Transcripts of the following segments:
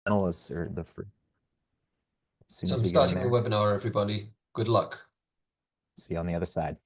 Panelists are as soon So as I'm we get in starting the there. webinar, everybody. Good luck. See you on the other side.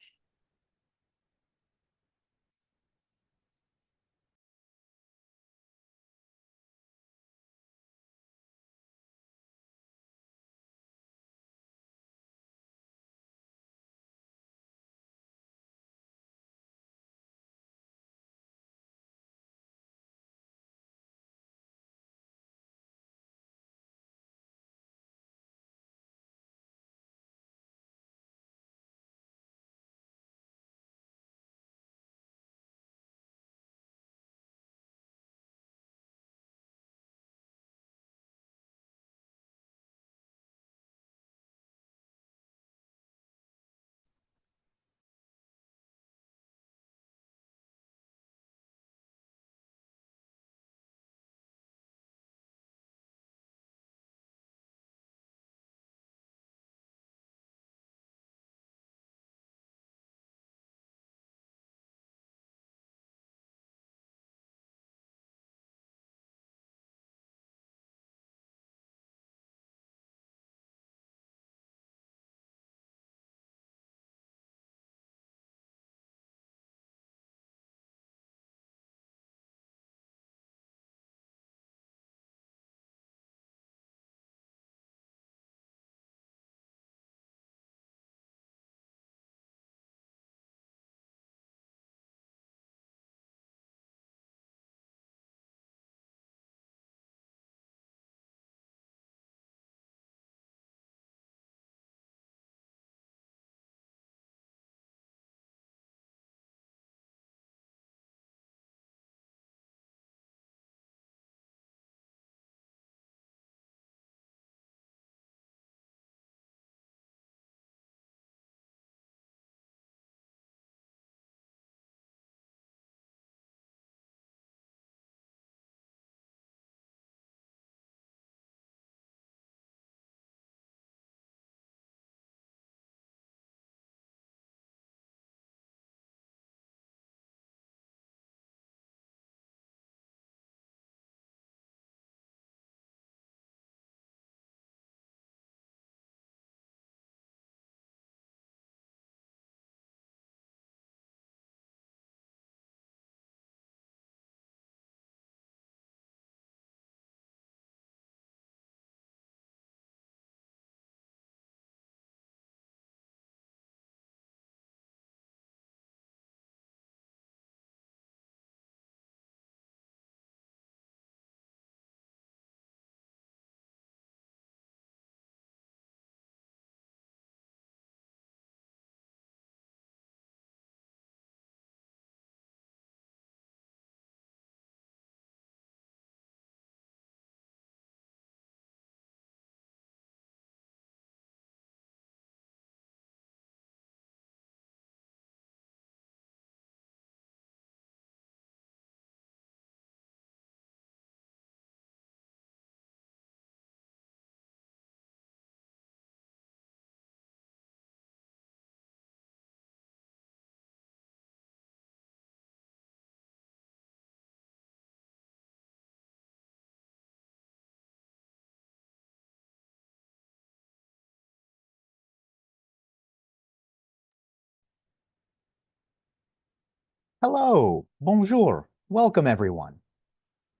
Hello, bonjour, welcome everyone.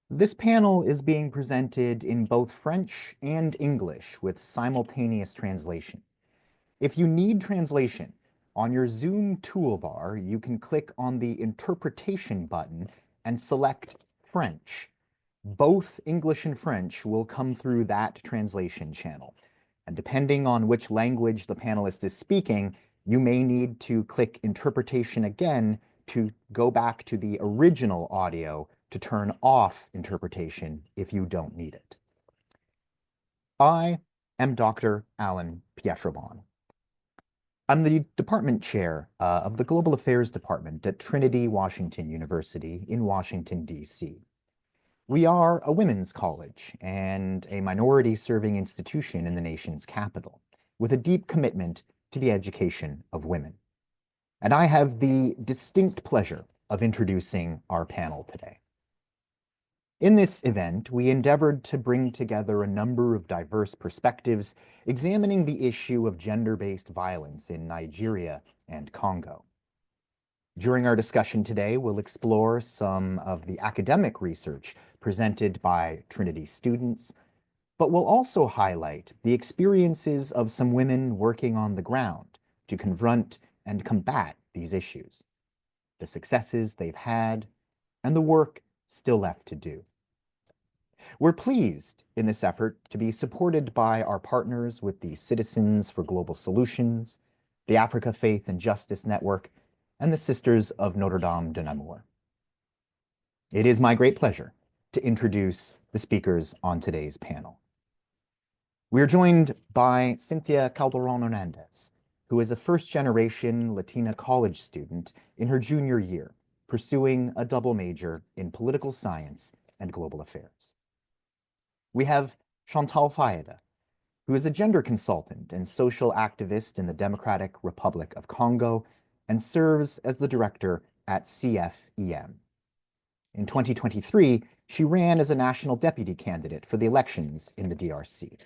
This panel is being presented in both French and English with simultaneous translation. If you need translation, on your Zoom toolbar, you can click on the interpretation button and select French. Both English and French will come through that translation channel. And depending on which language the panelist is speaking, you may need to click interpretation again to go back to the original audio to turn off interpretation if you don't need it. I am Dr. Alan Pietrobon. I'm the department chair of the Global Affairs Department at Trinity Washington University in Washington, D.C. We are a women's college and a minority-serving institution in the nation's capital, with a deep commitment to the education of women. And I have the distinct pleasure of introducing our panel today. In this event, we endeavored to bring together a number of diverse perspectives, examining the issue of gender-based violence in Nigeria and Congo. During our discussion today, we'll explore some of the academic research presented by Trinity students, but we'll also highlight the experiences of some women working on the ground to confront and combat these issues, the successes they've had, and the work still left to do. We're pleased in this effort to be supported by our partners with the Citizens for Global Solutions, the Africa Faith and Justice Network, and the Sisters of Notre de Namur. It is my great pleasure to introduce the speakers on today's panel. We are joined by Cinthya Calderon-Hernandez, who is a first-generation Latina college student in her junior year, pursuing a double major in political science and global affairs. We have Chantal Faida, who is a gender consultant and social activist in the Democratic Republic of Congo and serves as the director at CFEM. In 2023, she ran as a national deputy candidate for the elections in the DRC.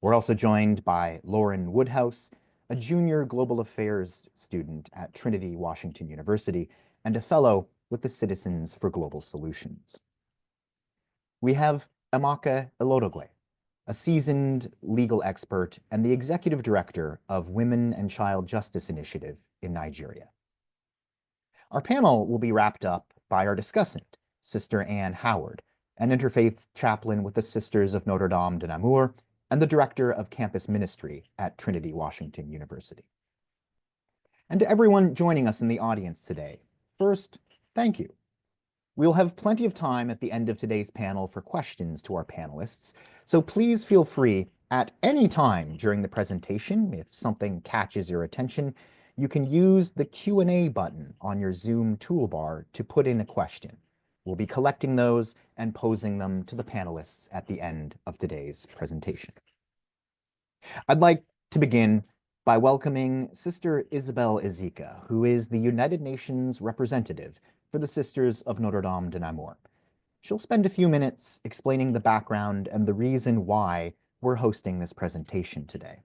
We're also joined by Lauren Woodhouse, a junior global affairs student at Trinity, Washington University, and a fellow with the Citizens for Global Solutions. We have Amaka Ilodigwe, a seasoned legal expert and the executive director of Women and Child Justice Initiative in Nigeria. Our panel will be wrapped up by our discussant, Sister Anne Howard, an interfaith chaplain with the Sisters of Notre de Namur and the director of campus ministry at Trinity, Washington University. And to everyone joining us in the audience today, first, thank you. We'll have plenty of time at the end of today's panel for questions to our panelists, so please feel free at any time during the presentation, if something catches your attention, you can use the Q&A button on your Zoom toolbar to put in a question. We'll be collecting those and posing them to the panelists at the end of today's presentation. I'd like to begin by welcoming Sister Isabelle Izika, who is the United Nations representative for the Sisters of Notre de Namur. She'll spend a few minutes explaining the background and the reason why we're hosting this presentation today.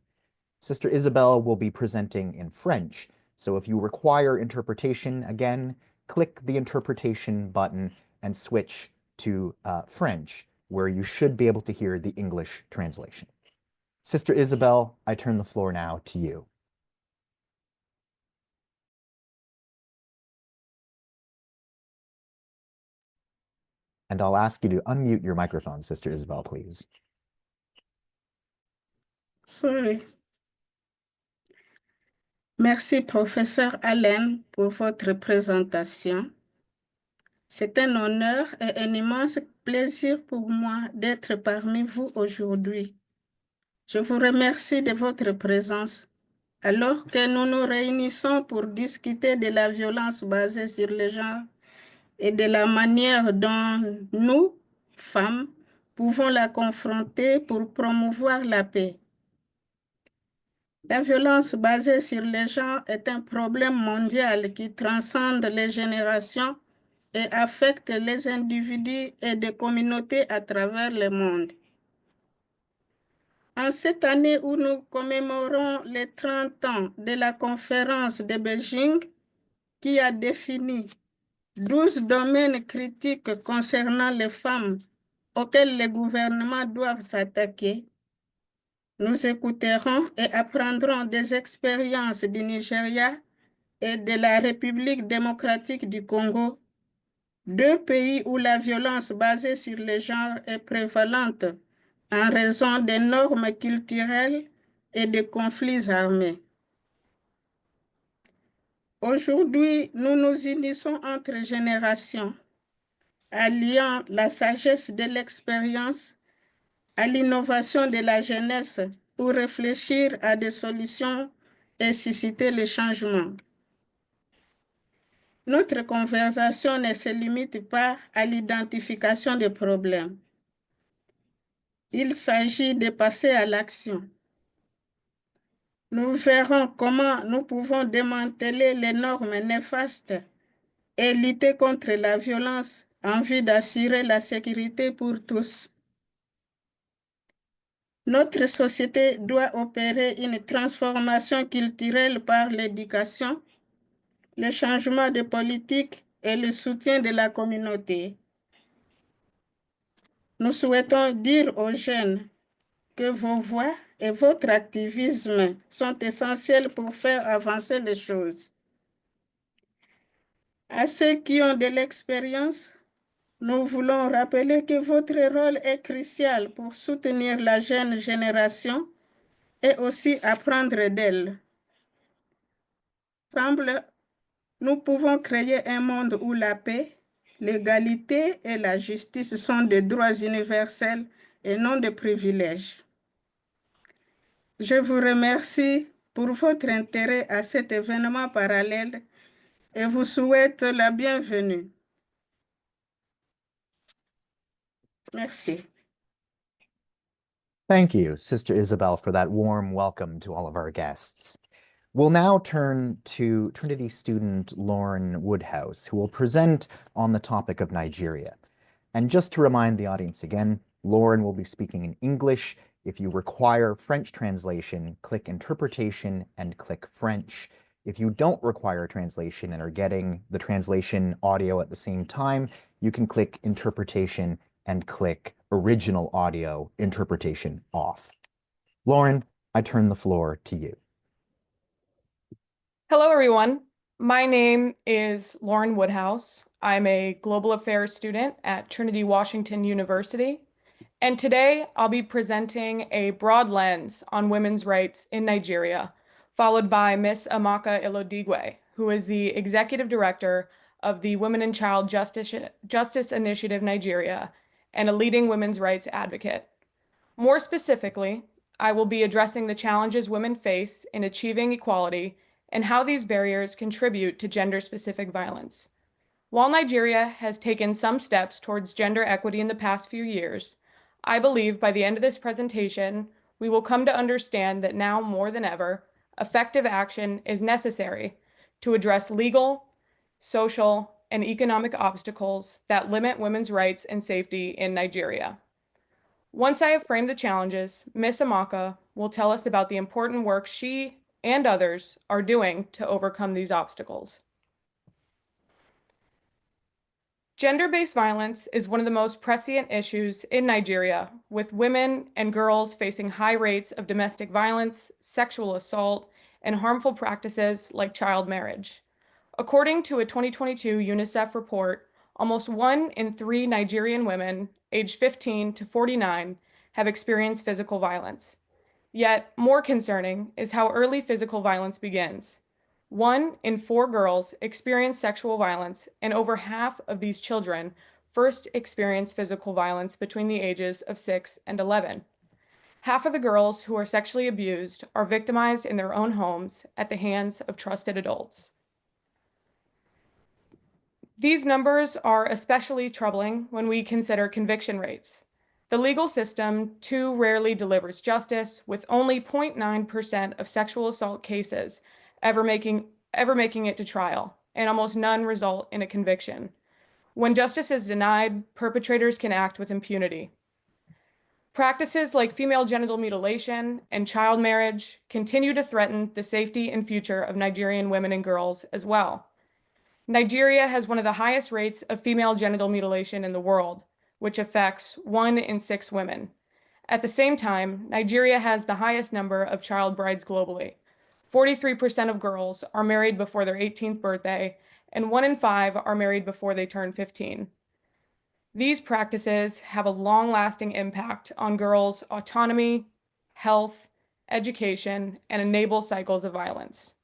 Sister Isabelle will be presenting in French, so if you require interpretation, again, click the interpretation button and switch to French, where you should be able to hear the English translation. Sister Isabelle, I turn the floor now to you. And I'll ask you to unmute your microphone, Sister Isabelle, please. Sorry. Merci, Professeur Allen, pour votre présentation. C'est un honneur et un immense plaisir pour moi d'être parmi vous aujourd'hui. Je vous remercie de votre présence alors que nous nous réunissons pour discuter de la violence basée sur le genre et de la manière dont nous, femmes, pouvons la confronter pour promouvoir la paix. La violence basée sur le genre est un problème mondial qui transcende les générations et affecte les individus et des communautés à travers le monde. En cette année où nous commémorons les 30 ans de la conférence de Beijing, qui a défini 12 domaines critiques concernant les femmes auxquels les gouvernements doivent s'attaquer, nous écouterons et apprendrons des expériences du Nigeria et de la République démocratique du Congo, deux pays où la violence basée sur le genre est prévalente en raison des normes culturelles et des conflits armés. Aujourd'hui, nous nous unissons entre générations, alliant la sagesse de l'expérience à l'innovation de la jeunesse pour réfléchir à des solutions et susciter le changement. Notre conversation ne se limite pas à l'identification des problèmes. Il s'agit de passer à l'action. Nous verrons comment nous pouvons démanteler les normes néfastes et lutter contre la violence en vue d'assurer la sécurité pour tous. Notre société doit opérer une transformation culturelle par l'éducation, le changement de politique et le soutien de la communauté. Nous souhaitons dire aux jeunes que vos voix et votre activisme sont essentiels pour faire avancer les choses. À ceux qui ont de l'expérience, nous voulons rappeler que votre rôle est crucial pour soutenir la jeune génération et aussi apprendre d'elle. Ensemble, nous pouvons créer un monde où la paix, l'égalité et la justice sont des droits universels et non des privilèges. Je vous remercie pour votre intérêt à cet événement parallèle et vous souhaite la bienvenue. Merci. Thank you, Sister Isabelle, for that warm welcome to all of our guests. We'll now turn to Trinity student Lauren Woodhouse, who will present on the topic of Nigeria. And just to remind the audience again, Lauren will be speaking in English. If you require French translation, click Interpretation and click French. If you don't require translation and are getting the translation audio at the same time, you can click Interpretation and click Original Audio Interpretation Off. Lauren, I turn the floor to you. Hello, everyone. My name is Lauren Woodhouse. I'm a global affairs student at Trinity Washington University. And today I'll be presenting a broad lens on women's rights in Nigeria, followed by Ms. Amaka Ilodigwe, who is the executive director of the Women and Child Justice Initiative Nigeria and a leading women's rights advocate. More specifically, I will be addressing the challenges women face in achieving equality and how these barriers contribute to gender-specific violence. While Nigeria has taken some steps towards gender equity in the past few years, I believe by the end of this presentation, we will come to understand that now more than ever, effective action is necessary to address legal, social, and economic obstacles that limit women's rights and safety in Nigeria. Once I have framed the challenges, Ms. Amaka will tell us about the important work she and others are doing to overcome these obstacles. Gender-based violence is one of the most prescient issues in Nigeria, with women and girls facing high rates of domestic violence, sexual assault, and harmful practices like child marriage. According to a 2022 UNICEF report, almost 1 in 3 Nigerian women aged 15 to 49 have experienced physical violence. Yet, more concerning is how early physical violence begins. 1 in 4 girls experience sexual violence, and over half of these children first experience physical violence between the ages of 6 and 11. Half of the girls who are sexually abused are victimized in their own homes at the hands of trusted adults. These numbers are especially troubling when we consider conviction rates. The legal system too rarely delivers justice, with only 0.9% of sexual assault cases ever making it to trial, and almost none result in a conviction. When justice is denied, perpetrators can act with impunity. Practices like female genital mutilation and child marriage continue to threaten the safety and future of Nigerian women and girls as well. Nigeria has one of the highest rates of female genital mutilation in the world, which affects 1 in 6 women. At the same time, Nigeria has the highest number of child brides globally. 43% of girls are married before their 18th birthday, and 1 in 5 are married before they turn 15. These practices have a long-lasting impact on girls' autonomy, health, education, and enable cycles of violence.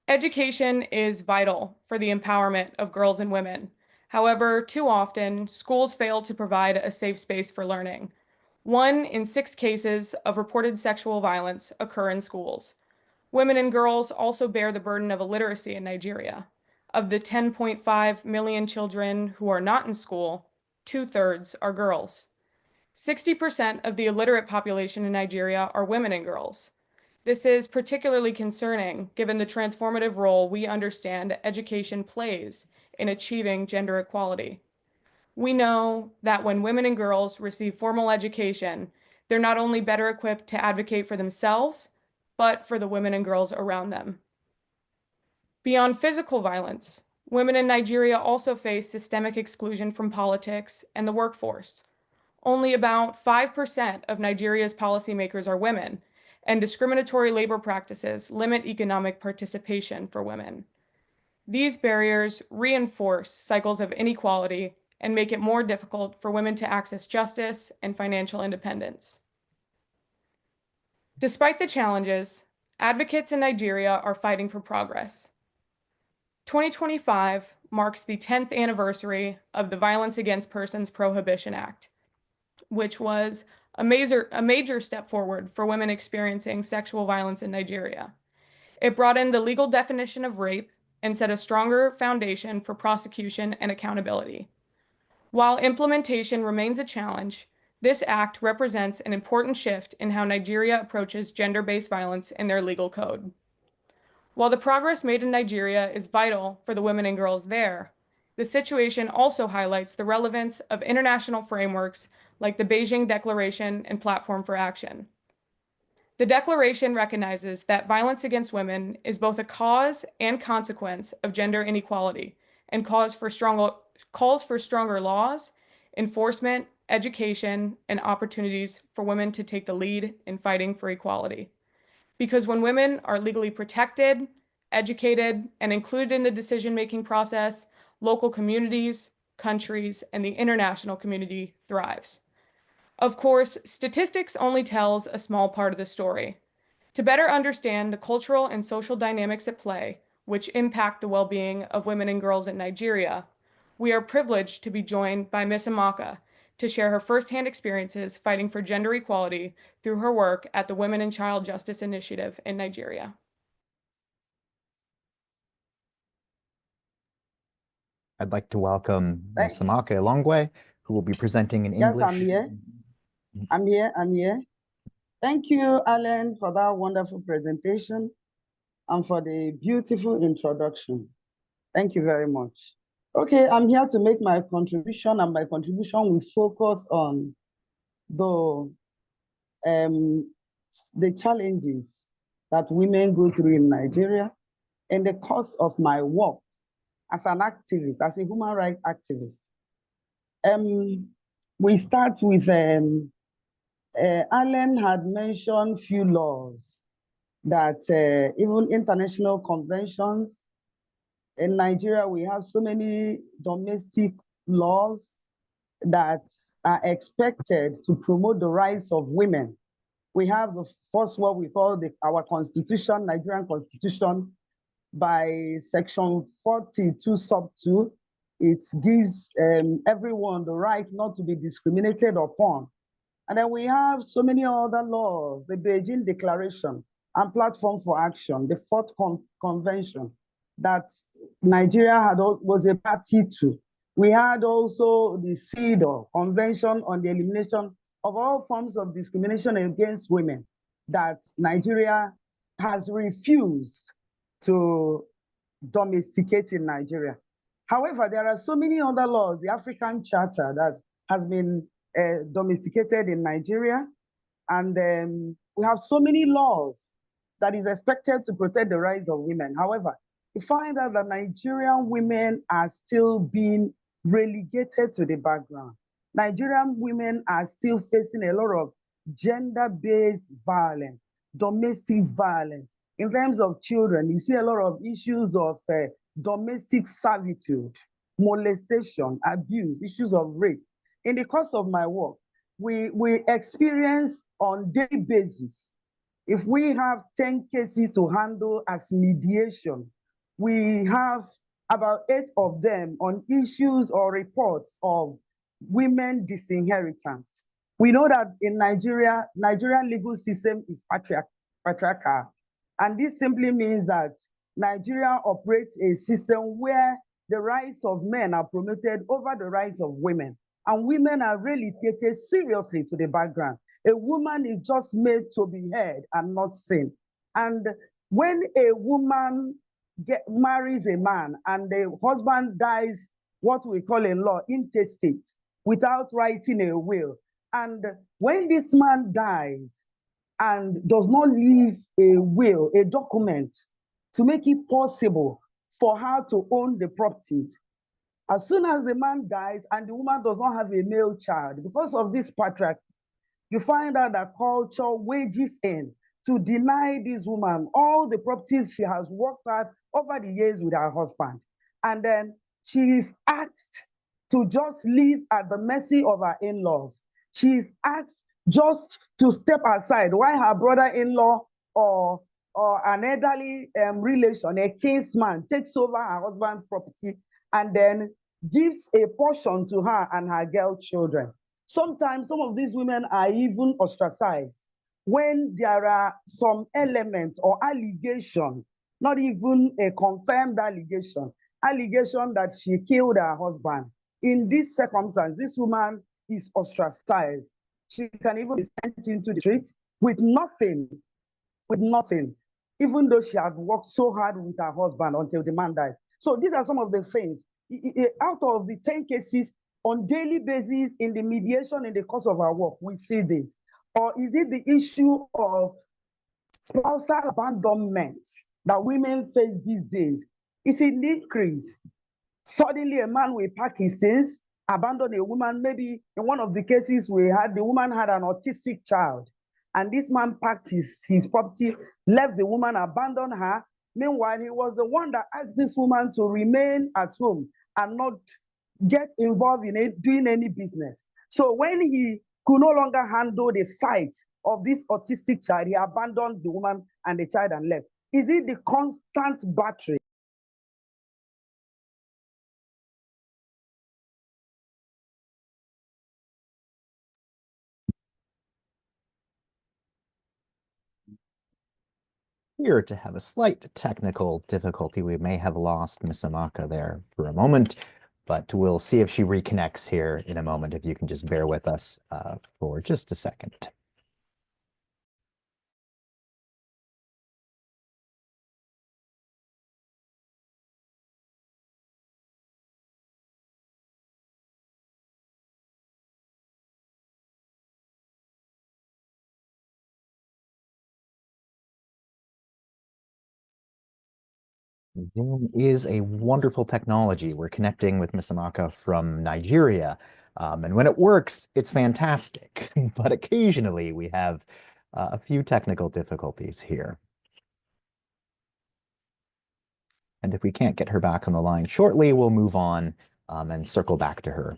Education is vital for the empowerment of girls and women. However, too often, schools fail to provide a safe space for learning. 1 in 6 cases of reported sexual violence occur in schools. Women and girls also bear the burden of illiteracy in Nigeria. Of the 10.5 million children who are not in school, 2/3 are girls. 60% of the illiterate population in Nigeria are women and girls. This is particularly concerning given the transformative role we understand education plays in achieving gender equality. We know that when women and girls receive formal education, they're not only better equipped to advocate for themselves, but for the women and girls around them. Beyond physical violence, women in Nigeria also face systemic exclusion from politics and the workforce. Only about 5% of Nigeria's policymakers are women, and discriminatory labor practices limit economic participation for women. These barriers reinforce cycles of inequality and make it more difficult for women to access justice and financial independence. Despite the challenges, advocates in Nigeria are fighting for progress. 2025 marks the 10th anniversary of the Violence Against Persons Prohibition Act, which was a major step forward for women experiencing sexual violence in Nigeria. It brought in the legal definition of rape and set a stronger foundation for prosecution and accountability. While implementation remains a challenge, this act represents an important shift in how Nigeria approaches gender-based violence in their legal code. While the progress made in Nigeria is vital for the women and girls there, the situation also highlights the relevance of international frameworks like the Beijing Declaration and Platform for Action. The declaration recognizes that violence against women is both a cause and consequence of gender inequality and calls for stronger laws, enforcement, education, and opportunities for women to take the lead in fighting for equality. Because when women are legally protected, educated, and included in the decision-making process, local communities, countries, and the international community thrives. Of course, statistics only tells a small part of the story. To better understand the cultural and social dynamics at play, which impact the well-being of women and girls in Nigeria, we are privileged to be joined by Ms. Amaka to share her firsthand experiences fighting for gender equality through her work at the Women and Child Justice Initiative in Nigeria. I'd like to welcome Ms. Amaka Ilodigwe, who will be presenting in English. Yes, I'm here. Thank you, Alan, for that wonderful presentation and for the beautiful introduction. Thank you very much. Okay, I'm here to make my contribution, and my contribution will focus on the challenges that women go through in Nigeria in the course of my work as an activist, as a human rights activist. We start with, Alan had mentioned few laws that even international conventions. In Nigeria, we have so many domestic laws that are expected to promote the rights of women. We have the first what we call our constitution, Nigerian constitution, by section 42 sub 2. It gives everyone the right not to be discriminated upon. And then we have so many other laws, the Beijing Declaration and Platform for Action, the fourth convention that Nigeria was a party to. We had also the CEDAW, Convention on the Elimination of All Forms of Discrimination Against Women, that Nigeria has refused to domesticate in Nigeria. However, there are so many other laws, the African Charter that has been domesticated in Nigeria, and we have so many laws that is expected to protect the rights of women. However, we find out that Nigerian women are still being relegated to the background. Nigerian women are still facing a lot of gender-based violence, domestic violence. In terms of children, you see a lot of issues of domestic servitude, molestation, abuse, issues of rape. In the course of my work, we experience on daily basis. If we have 10 cases to handle as mediation, we have about 8 of them on issues or reports of women disinheritance. We know that in Nigeria, Nigerian legal system is patriarchal. And this simply means that Nigeria operates a system where the rights of men are promoted over the rights of women. And women are relegated seriously to the background. A woman is just made to be heard and not seen. And when a woman marries a man and the husband dies, what we call in law, intestate, without writing a will. And when this man dies and does not leave a will, a document, to make it possible for her to own the properties, as soon as the man dies and the woman does not have a male child, because of this patriarchy, you find out that culture wages in to deny this woman all the properties she has worked out over the years with her husband. And then she is asked to just live at the mercy of her in-laws. She is asked just to step aside while her brother-in-law or an elderly relation, a kinsman, takes over her husband's property and then gives a portion to her and her girl children. Sometimes some of these women are even ostracized when there are some elements or allegation, not even a confirmed allegation that she killed her husband. In this circumstance, this woman is ostracized. She can even be sent into the street with nothing, even though she had worked so hard with her husband until the man died. So these are some of the things. Out of the 10 cases, on daily basis in the mediation in the course of our work, we see this. Or is it the issue of spousal abandonment that women face these days? Is it increase? Suddenly a man will pack his things, abandon a woman. Maybe in one of the cases we had, the woman had an autistic child, and this man packed his property, left the woman, abandoned her. Meanwhile, he was the one that asked this woman to remain at home and not get involved in doing any business. So when he could no longer handle the sight of this autistic child, he abandoned the woman and the child and left. Is it the constant battery? Appear to have a slight technical difficulty. We may have lost Miss Amaka there for a moment, but we'll see if she reconnects here in a moment. If you can just bear with us for just a second. Zoom is a wonderful technology. We're connecting with Miss Amaka from Nigeria. And when it works, it's fantastic. But occasionally we have a few technical difficulties here. And if we can't get her back on the line shortly, we'll move on and circle back to her.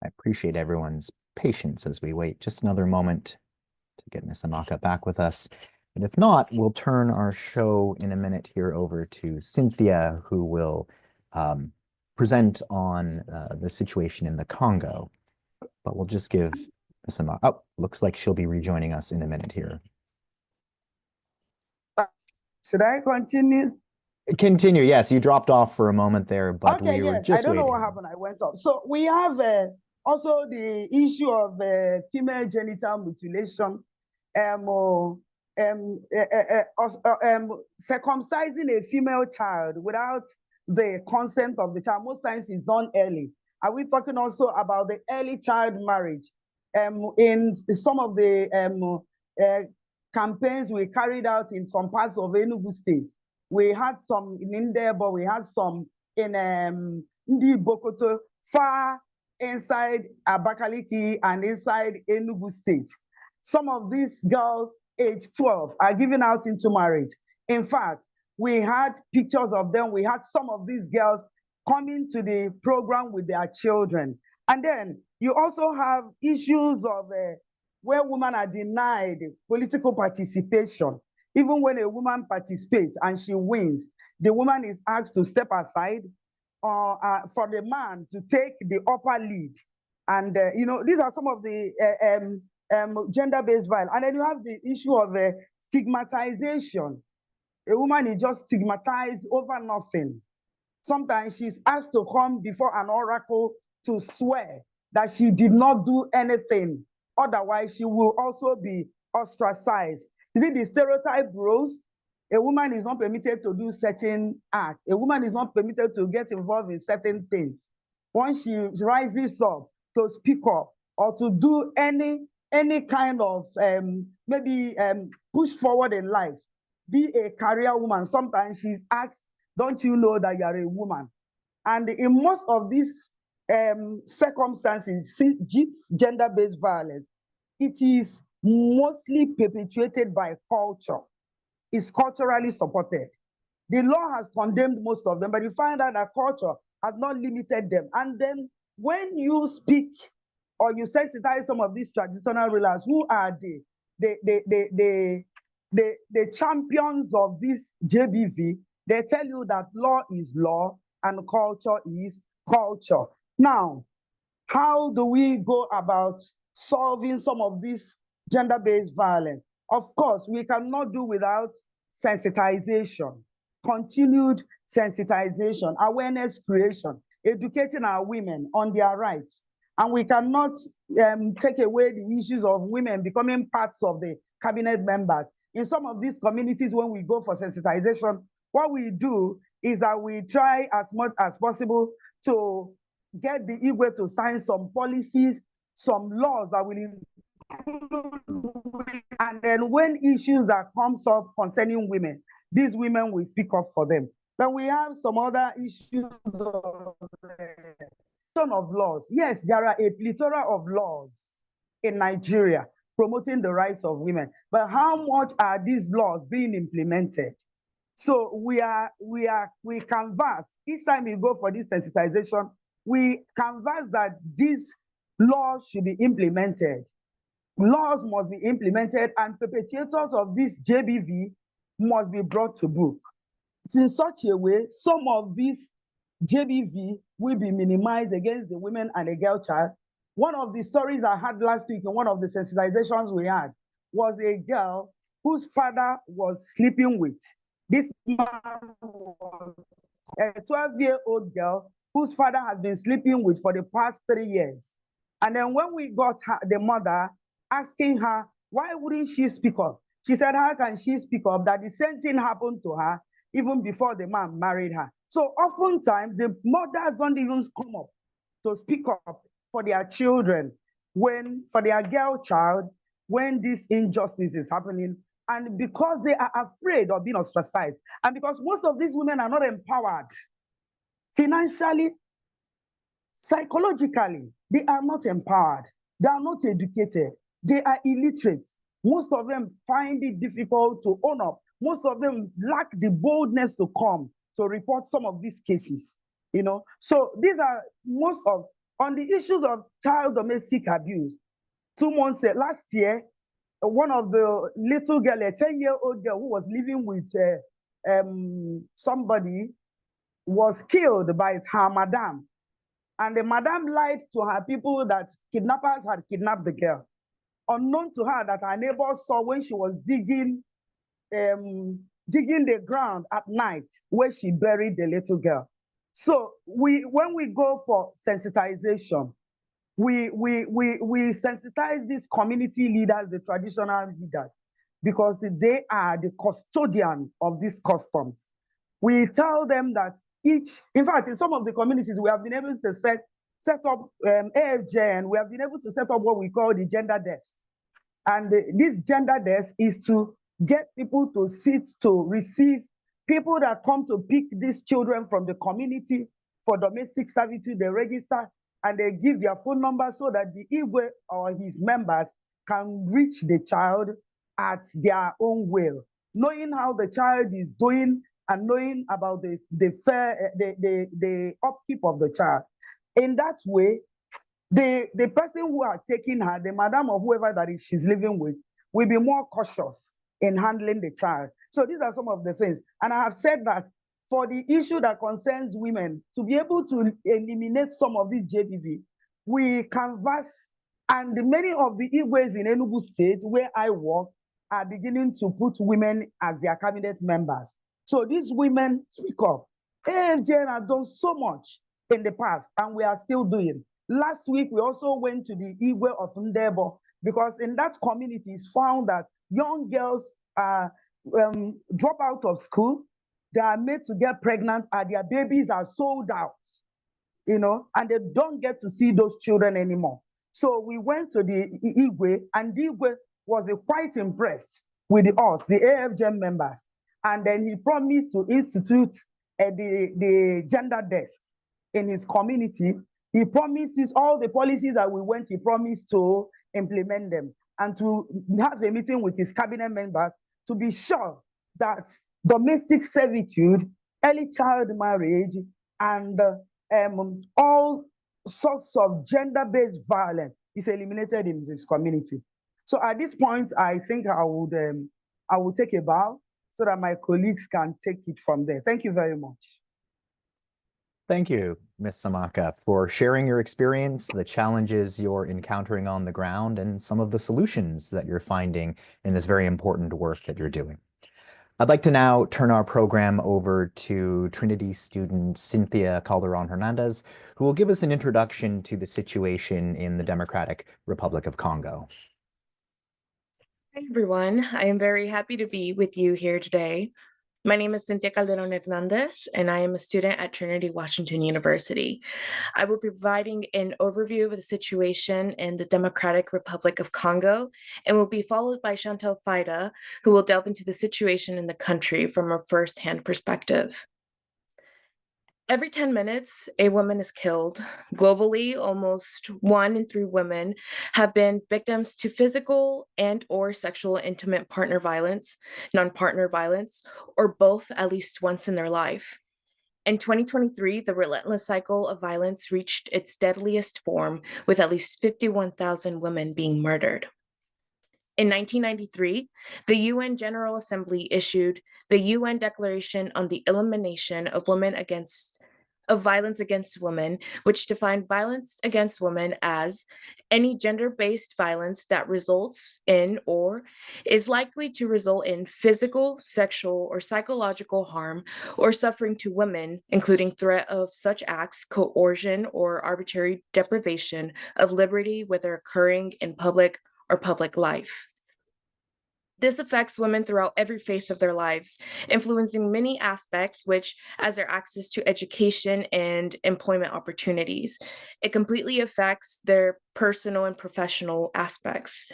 I appreciate everyone's patience as we wait just another moment to get Miss Amaka back with us. And if not, we'll turn our show in a minute here over to Cinthya, who will present on the situation in the Congo. But we'll just give Miss Amaka, oh, looks like she'll be rejoining us in a minute here. Should I continue? Continue, yes. You dropped off for a moment there, but okay, we were yes. just I don't waiting. know what happened. I went off. So we have also the issue of female genital mutilation, circumcising a female child without the consent of the child. Most times it's done early. Are we talking also about the early child marriage? In some of the campaigns we carried out in some parts of Enugu State, we had some in there, but we had some in Ndi Bokoto, far inside Abakaliki and inside Enugu State. Some of these girls, age 12, are given out into marriage. In fact, we had pictures of them. We had some of these girls coming to the program with their children. And then You also have issues of where women are denied political participation. Even when a woman participates and she wins, the woman is asked to step aside for the man to take the upper lead. And, you know, these are some of the gender-based violence. And then you have the issue of stigmatization. A woman is just stigmatized over nothing. Sometimes she's asked to come before an oracle to swear that she did not do anything. Otherwise, she will also be ostracized. You see, the stereotype rose. A woman is not permitted to do certain acts. A woman is not permitted to get involved in certain things. Once she rises up to speak up or to do any kind of maybe push forward in life, be a career woman, sometimes she's asked, don't you know that you are a woman? And in most of these circumstances, gender-based violence, it is mostly perpetuated by culture. It's culturally supported. The law has condemned most of them, but you find out that culture has not limited them. And then when you speak or you sensitize some of these traditional rulers, who are the champions of this JBV, they tell you that law is law and culture is culture. Now, how do we go about solving some of this gender-based violence? Of course, we cannot do without sensitization, continued sensitization, awareness creation, educating our women on their rights. And we cannot take away the issues of women becoming parts of the cabinet members. In some of these communities, when we go for sensitization, what we do is that we try as much as possible to get the Igwe to sign some policies, some laws that will include, and then when issues that comes up concerning women, these women will speak up for them. Then we have some other issues of laws. Yes, there are a plethora of laws in Nigeria promoting the rights of women, but how much are these laws being implemented? So we canvass, each time we go for this sensitization, we canvass that these laws should be implemented. Laws must be implemented, and perpetrators of this JBV must be brought to book. It's in such a way, some of these JBV will be minimized against the women and the girl child. One of the stories I had last week in one of the sensitizations we had was a girl whose father was sleeping with. This man was a 12-year-old girl whose father has been sleeping with for the past 3 years. And then when we got her, the mother asking her, why wouldn't she speak up? She said, how can she speak up that the same thing happened to her even before the man married her? So oftentimes the mothers don't even come up to speak up for their children, for their girl child, when this injustice is happening, and because they are afraid of being ostracized, and because most of these women are not empowered financially, psychologically, they are not empowered, they are not educated, they are illiterate. Most of them find it difficult to own up. Most of them lack the boldness to come to report some of these cases, you know. So these are most of, on the issues of child domestic abuse. 2 months last year, one of the little girl, a 10-year-old girl who was living with somebody, was killed by her madam. And the madam lied to her people that kidnappers had kidnapped the girl. Unknown to her that her neighbor saw when she was digging the ground at night where she buried the little girl. So when we go for sensitization, we sensitize these community leaders, the traditional leaders, because they are the custodian of these customs. We tell them that in fact, in some of the communities, we have been able to set up AFJ, and we have been able to set up what we call the gender desk. And this gender desk is to get people to sit to receive people that come to pick these children from the community for domestic servitude. They register and they give their phone number so that the Igwe or his members can reach the child at their own will, knowing how the child is doing and knowing about the upkeep of the child. In that way, the person who are taking her, the madam or whoever that is she's living with, will be more cautious in handling the child. So these are some of the things. And I have said that for the issue that concerns women, to be able to eliminate some of these JBV, we canvass, and many of the Igwes in Enugu State, where I work, are beginning to put women as their cabinet members. So these women speak up. AFJN have done so much in the past, and we are still doing. Last week, we also went to the Igwe of Ndebo, because in that community, it's found that young girls drop out of school, they are made to get pregnant, and their babies are sold out, and they don't get to see those children anymore. So we went to the Igwe, and the Igwe was quite impressed with us, the AFGM members. And then he promised to institute the gender desk in his community. He promises all the policies that we went, he promised to implement them, and to have a meeting with his cabinet members to be sure that domestic servitude, early child marriage, and all sorts of gender-based violence is eliminated in his community. So at this point, I think I would take a bow so that my colleagues can take it from there. Thank you very much. Thank you, Ms. Amaka, for sharing your experience, the challenges you're encountering on the ground, and some of the solutions that you're finding in this very important work that you're doing. I'd like to now turn our program over to Trinity student Cinthya Calderon-Hernandez, who will give us an introduction to the situation in the Democratic Republic of Congo. Hi, everyone. I am very happy to be with you here today. My name is Cinthya Calderon-Hernandez, and I am a student at Trinity Washington University. I will be providing an overview of the situation in the Democratic Republic of Congo, and will be followed by Chantal Faida, who will delve into the situation in the country from a first-hand perspective. Every 10 minutes, a woman is killed. Globally, almost 1 in 3 women have been victims to physical and/or sexual intimate partner violence, non-partner violence, or both at least once in their life. In 2023, the relentless cycle of violence reached its deadliest form, with at least 51,000 women being murdered. In 1993, the UN General Assembly issued the UN Declaration on the Elimination of Violence Against Women, which defined violence against women as any gender-based violence that results in or is likely to result in physical, sexual, or psychological harm or suffering to women, including threat of such acts, coercion, or arbitrary deprivation of liberty, whether occurring in public or public life. This affects women throughout every phase of their lives, influencing many aspects, which as their access to education and employment opportunities. It completely affects their personal and professional aspects.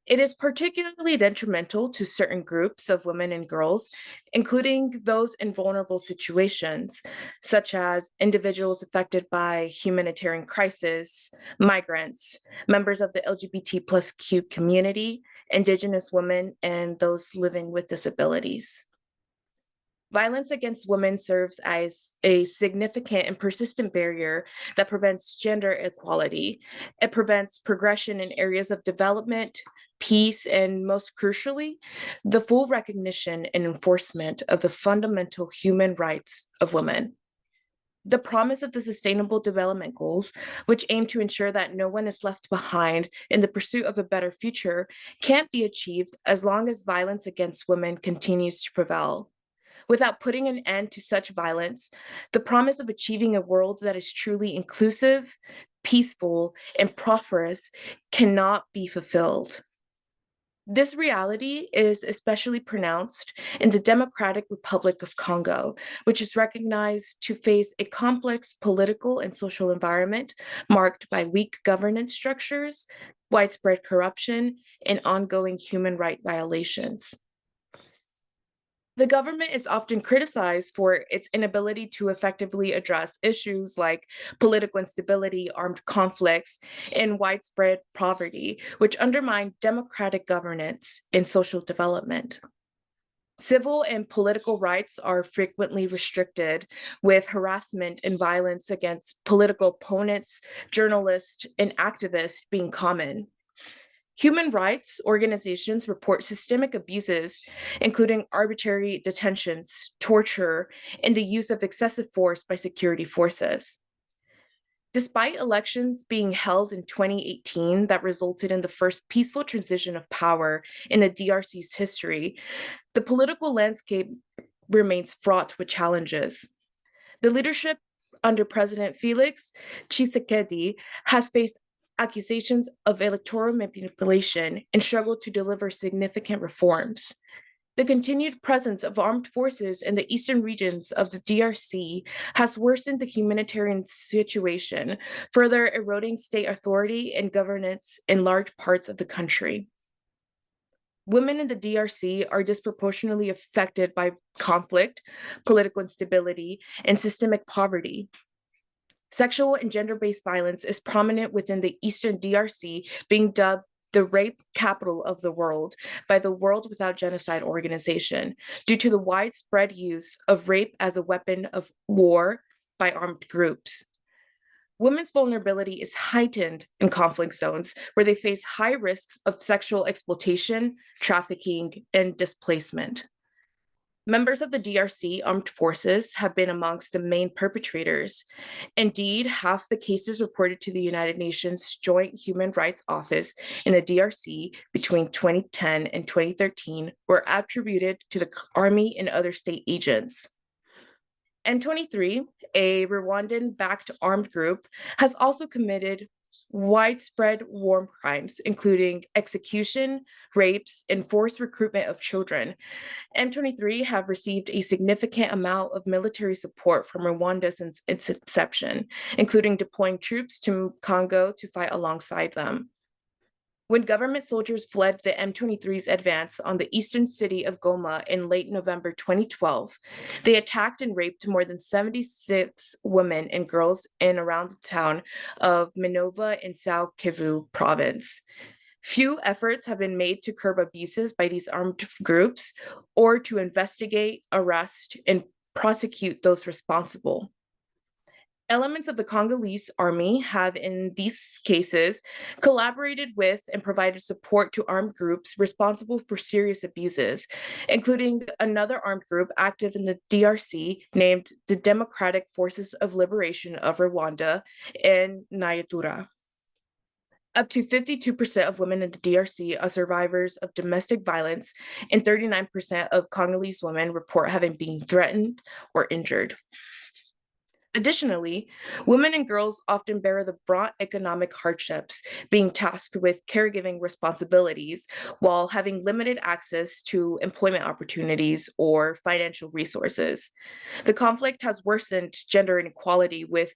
It is particularly detrimental to certain groups of women and girls, including those in vulnerable situations, such as individuals affected by humanitarian crisis, migrants, members of the LGBT+Q community, Indigenous women, and those living with disabilities. Violence against women serves as a significant and persistent barrier that prevents gender equality. It prevents progression in areas of development, peace, and most crucially, the full recognition and enforcement of the fundamental human rights of women. The promise of the Sustainable Development Goals, which aim to ensure that no one is left behind in the pursuit of a better future, can't be achieved as long as violence against women continues to prevail. Without putting an end to such violence, the promise of achieving a world that is truly inclusive, peaceful, and prosperous cannot be fulfilled. This reality is especially pronounced in the Democratic Republic of Congo, which is recognized to face a complex political and social environment marked by weak governance structures, widespread corruption, and ongoing human rights violations. The government is often criticized for its inability to effectively address issues like political instability, armed conflicts, and widespread poverty, which undermine democratic governance and social development. Civil and political rights are frequently restricted, with harassment and violence against political opponents, journalists, and activists being common. Human rights organizations report systemic abuses, including arbitrary detentions, torture, and the use of excessive force by security forces. Despite elections being held in 2018 that resulted in the first peaceful transition of power in the DRC's history, the political landscape remains fraught with challenges. The leadership under President Felix Tshisekedi has faced accusations of electoral manipulation and struggled to deliver significant reforms. The continued presence of armed forces in the eastern regions of the DRC has worsened the humanitarian situation, further eroding state authority and governance in large parts of the country. Women in the DRC are disproportionately affected by conflict, political instability, and systemic poverty. Sexual and gender-based violence is prominent within the Eastern DRC, being dubbed the rape capital of the world by the World Without Genocide organization, due to the widespread use of rape as a weapon of war by armed groups. Women's vulnerability is heightened in conflict zones where they face high risks of sexual exploitation, trafficking, and displacement. Members of the DRC armed forces have been amongst the main perpetrators. Indeed, half the cases reported to the United Nations Joint Human Rights Office in the DRC between 2010 and 2013 were attributed to the army and other state agents. M23, a Rwandan-backed armed group, has also committed widespread war crimes, including execution, rapes, and forced recruitment of children. M23 have received a significant amount of military support from Rwanda since its inception, including deploying troops to Congo to fight alongside them. When government soldiers fled the M23's advance on the eastern city of Goma in late November 2012, they attacked and raped more than 76 women and girls in around the town of Minova in South Kivu province. Few efforts have been made to curb abuses by these armed groups or to investigate, arrest, and prosecute those responsible. Elements of the Congolese army have, in these cases, collaborated with and provided support to armed groups responsible for serious abuses, including another armed group active in the DRC named the Democratic Forces of Liberation of Rwanda and Nyatura. Up to 52% of women in the DRC are survivors of domestic violence, and 39% of Congolese women report having been threatened or injured. Additionally, women and girls often bear the brunt economic hardships, being tasked with caregiving responsibilities while having limited access to employment opportunities or financial resources. The conflict has worsened gender inequality, with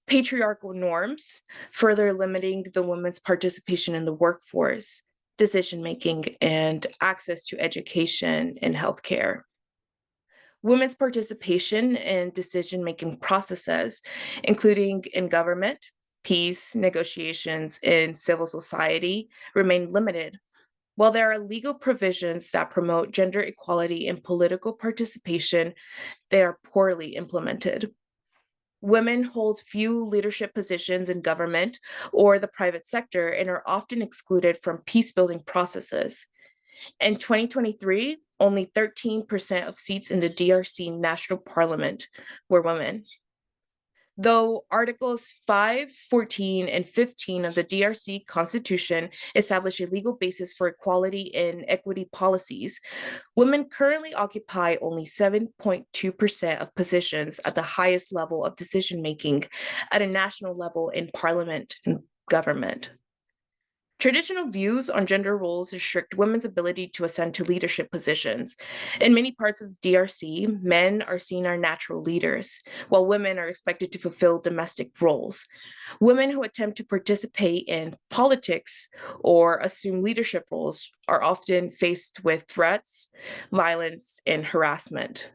patriarchal norms further limiting the women's participation in the workforce, decision-making, and access to education and healthcare. Women's participation in decision-making processes, including in government, peace, negotiations, and civil society, remain limited. While there are legal provisions that promote gender equality and political participation, they are poorly implemented. Women hold few leadership positions in government or the private sector and are often excluded from peace-building processes. In 2023, only 13% of seats in the DRC National Parliament were women. Though Articles 5, 14, and 15 of the DRC Constitution establish a legal basis for equality and equity policies, women currently occupy only 7.2% of positions at the highest level of decision-making at a national level in parliament and government. Traditional views on gender roles restrict women's ability to ascend to leadership positions. In many parts of the DRC, men are seen as natural leaders, while women are expected to fulfill domestic roles. Women who attempt to participate in politics or assume leadership roles are often faced with threats, violence, and harassment.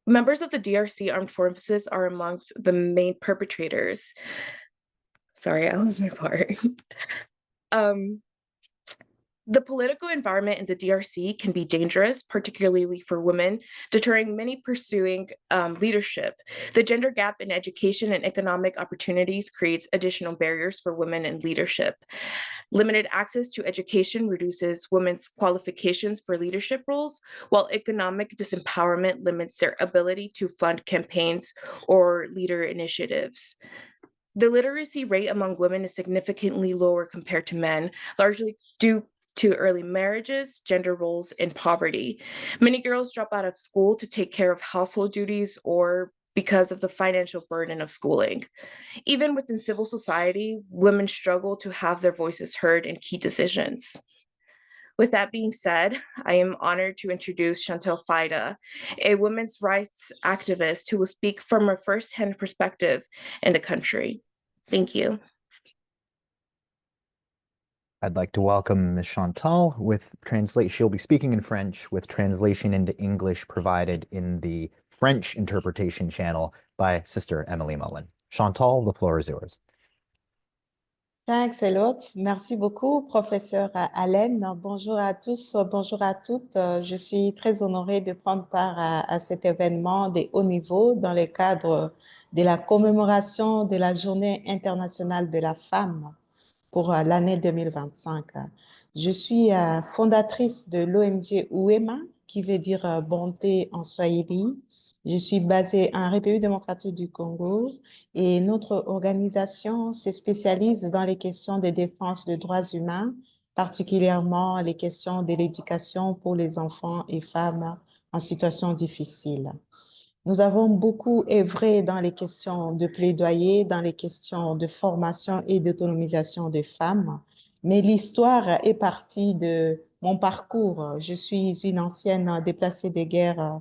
Members of the DRC armed forces are amongst the main perpetrators. Sorry, I lost my part. The political environment in the DRC can be dangerous, particularly for women, deterring many pursuing leadership. The gender gap in education and economic opportunities creates additional barriers for women in leadership. Limited access to education reduces women's qualifications for leadership roles, while economic disempowerment limits their ability to fund campaigns or leader initiatives. The literacy rate among women is significantly lower compared to men, largely due to early marriages, gender roles, and poverty. Many girls drop out of school to take care of household duties or because of the financial burden of schooling. Even within civil society, women struggle to have their voices heard in key decisions. With that being said, I am honored to introduce Chantal Faida, a women's rights activist who will speak from a firsthand perspective in the country. Thank you. I'd like to welcome Ms. Chantal with she'll be speaking in French with translation into English provided in the French interpretation channel by Sister Emily Mullen. Chantal, the floor is yours. Thanks a lot. Merci beaucoup, professeur Allen. Bonjour à tous, bonjour à toutes. Je suis très honorée de prendre part à cet événement de haut niveau dans le cadre de la commémoration de la Journée internationale de la femme pour l'année 2025. Je suis fondatrice de l'ONG UEMA, qui veut dire bonté en swahili. Je suis basée en République démocratique du Congo et notre organisation se spécialise dans les questions de défense des droits humains, particulièrement les questions de l'éducation pour les enfants et femmes en situation difficile. Nous avons beaucoup œuvré dans les questions de plaidoyer, dans les questions de formation et d'autonomisation des femmes, mais l'histoire est partie de mon parcours. Je suis une ancienne déplacée de guerre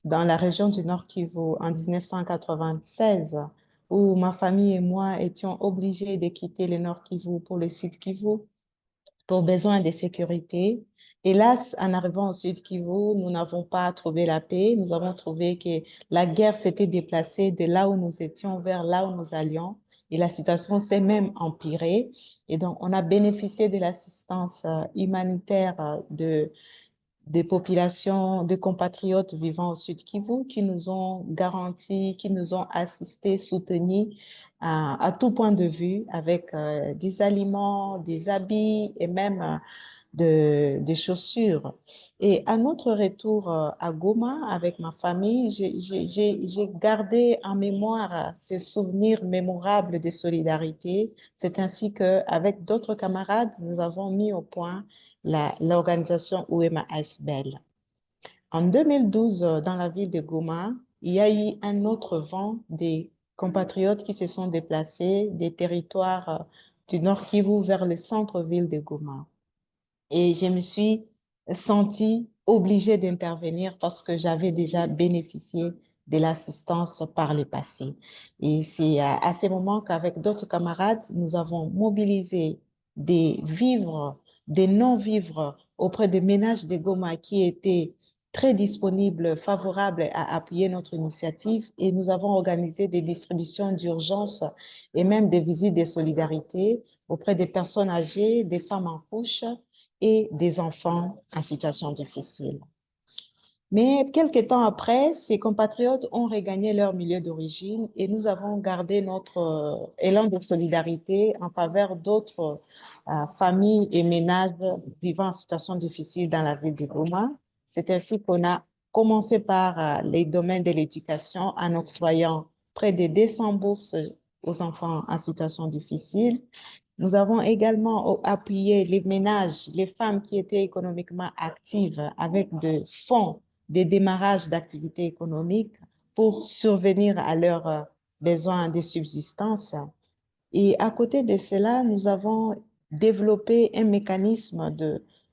dans la région du Nord Kivu en 1996, où ma famille et moi étions obligés de quitter le Nord Kivu pour le Sud Kivu pour besoin de sécurité. Hélas, en arrivant au Sud Kivu, nous n'avons pas trouvé la paix. Nous avons trouvé que la guerre s'était déplacée de là où nous étions vers là où nous allions. Et la situation s'est même empirée. Et donc, on a bénéficié de l'assistance humanitaire des populations, de compatriotes vivant au Sud Kivu qui nous ont garanti, qui nous ont assistés, soutenus à tout point de vue avec des aliments, des habits et même des chaussures. Et à notre retour à Goma avec ma famille, j'ai gardé en mémoire ces souvenirs mémorables de solidarité. C'est ainsi qu'avec d'autres camarades, nous avons mis au point l'organisation UEMA Isabelle. En 2012, dans la ville de Goma, il y a eu un autre vent des compatriotes qui se sont déplacés des territoires du Nord Kivu vers le centre-ville de Goma. Et je me suis sentie obligée d'intervenir parce que j'avais déjà bénéficié de l'assistance par le passé. Et c'est à ce moment qu'avec d'autres camarades, nous avons mobilisé des vivres, des non-vivres auprès des ménages de Goma qui étaient très disponibles, favorables à appuyer notre initiative et nous avons organisé des distributions d'urgence et même des visites de solidarité auprès des personnes âgées, des femmes en couche et des enfants en situation difficile. Mais quelques temps après, ces compatriotes ont regagné leur milieu d'origine et nous avons gardé notre élan de solidarité en faveur d'autres familles et ménages vivant en situation difficile dans la ville de Goma. C'est ainsi qu'on a commencé par les domaines de l'éducation en octroyant près de 200 bourses aux enfants en situation difficile. Nous avons également appuyé les ménages, les femmes qui étaient économiquement actives avec des fonds de démarrage d'activités économiques pour survenir à leurs besoins de subsistance. Et à côté de cela, nous avons développé un mécanisme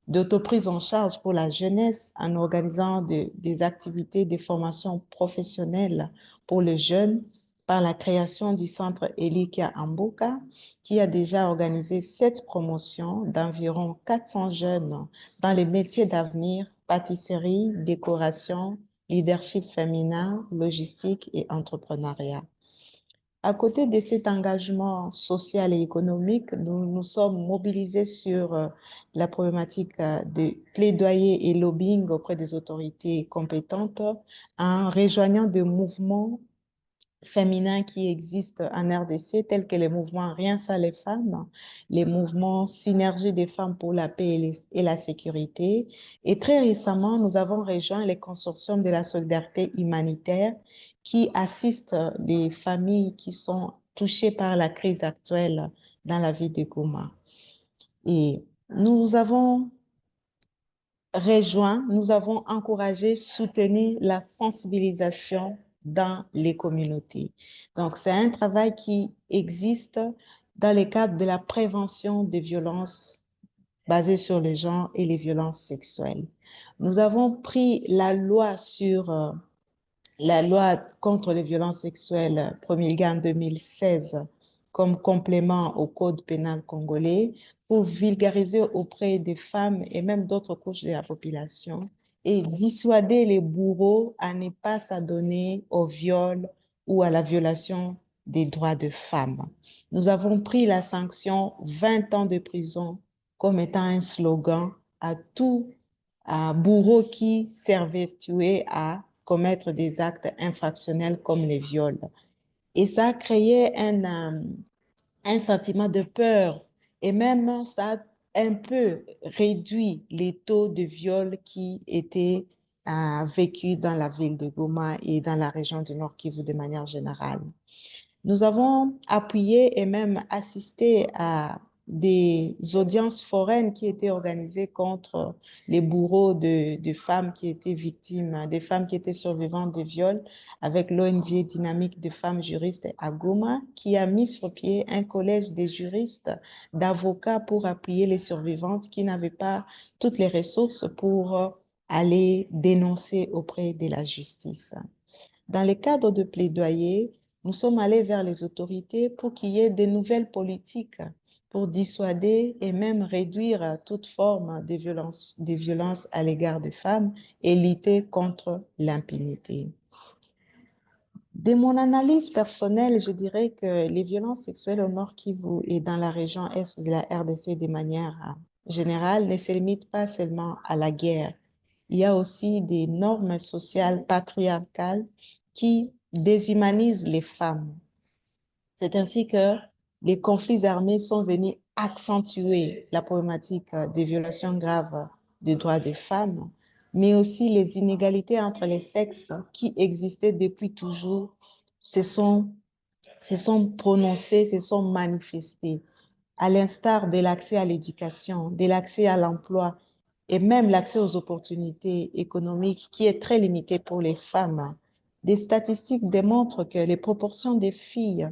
d'autoprise en charge pour la jeunesse en organisant des activités de formation professionnelle pour les jeunes par la création du centre Elikya à Mboka, qui a déjà organisé 7 promotions d'environ 400 jeunes dans les métiers d'avenir, pâtisserie, décoration, leadership féminin, logistique et entrepreneuriat. À côté de cet engagement social et économique, nous nous sommes mobilisés sur la problématique de plaidoyer et lobbying auprès des autorités compétentes en rejoignant des mouvements féminins qui existent en RDC, tels que les mouvements Rien sans les femmes, les mouvements Synergie des femmes pour la paix et la sécurité. Et très récemment, nous avons rejoint les consortiums de la solidarité humanitaire qui assistent les familles qui sont touchées par la crise actuelle dans la ville de Goma. Et nous avons rejoint, nous avons encouragé, soutenu la sensibilisation dans les communautés. Donc, c'est un travail qui existe dans le cadre de la prévention des violences basées sur le genre et les violences sexuelles. Nous avons pris la loi sur la loi contre les violences sexuelles promulguée en 2016 comme complément au code pénal congolais pour vulgariser auprès des femmes et même d'autres couches de la population et dissuader les bourreaux à ne pas s'adonner au viol ou à la violation des droits de femmes. Nous avons pris la sanction 20 ans de prison comme étant un slogan à tout bourreau qui s'évertuait à commettre des actes infractionnels comme les viols. Et ça a créé un sentiment de peur et même ça a un peu réduit les taux de viol qui étaient vécus dans la ville de Goma et dans la région du Nord Kivu de manière générale. Nous avons appuyé et même assisté à des audiences foraines qui étaient organisées contre les bourreaux de femmes qui étaient victimes, des femmes qui étaient survivantes de viols, avec l'ONG Dynamique de femmes juristes à Goma, qui a mis sur pied un collège de juristes, d'avocats pour appuyer les survivantes qui n'avaient pas toutes les ressources pour aller dénoncer auprès de la justice. Dans le cadre de plaidoyer, nous sommes allés vers les autorités pour qu'il y ait de nouvelles politiques pour dissuader et même réduire toute forme de violence à l'égard des femmes et lutter contre l'impunité. De mon analyse personnelle, je dirais que les violences sexuelles au Nord Kivu et dans la région est de la RDC de manière générale ne se limitent pas seulement à la guerre. Il y a aussi des normes sociales patriarcales qui déshumanisent les femmes. C'est ainsi que les conflits armés sont venus accentuer la problématique des violations graves des droits des femmes, mais aussi les inégalités entre les sexes qui existaient depuis toujours se sont prononcées, se sont manifestées, à l'instar de l'accès à l'éducation, de l'accès à l'emploi et même l'accès aux opportunités économiques qui est très limité pour les femmes. Des statistiques démontrent que les proportions des filles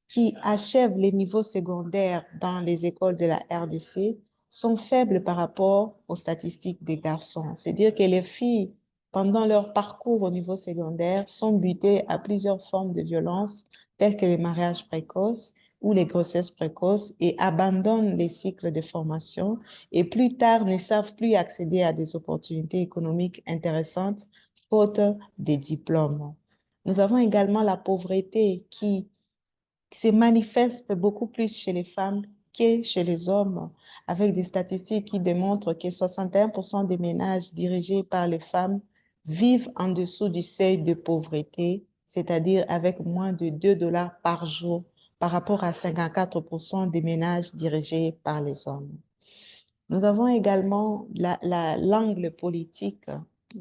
qui achèvent les niveaux secondaires dans les écoles de la RDC sont faibles par rapport aux statistiques des garçons. C'est-à-dire que les filles, pendant leur parcours au niveau secondaire, sont butées à plusieurs formes de violence, telles que les mariages précoces ou les grossesses précoces, et abandonnent les cycles de formation et plus tard ne savent plus accéder à des opportunités économiques intéressantes faute des diplômes. Nous avons également la pauvreté qui se manifeste beaucoup plus chez les femmes que chez les hommes, avec des statistiques qui démontrent que 61% des ménages dirigés par les femmes vivent en dessous du seuil de pauvreté, c'est-à-dire avec moins de 2 $ par jour par rapport à 54% des ménages dirigés par les hommes. Nous avons également l'angle politique.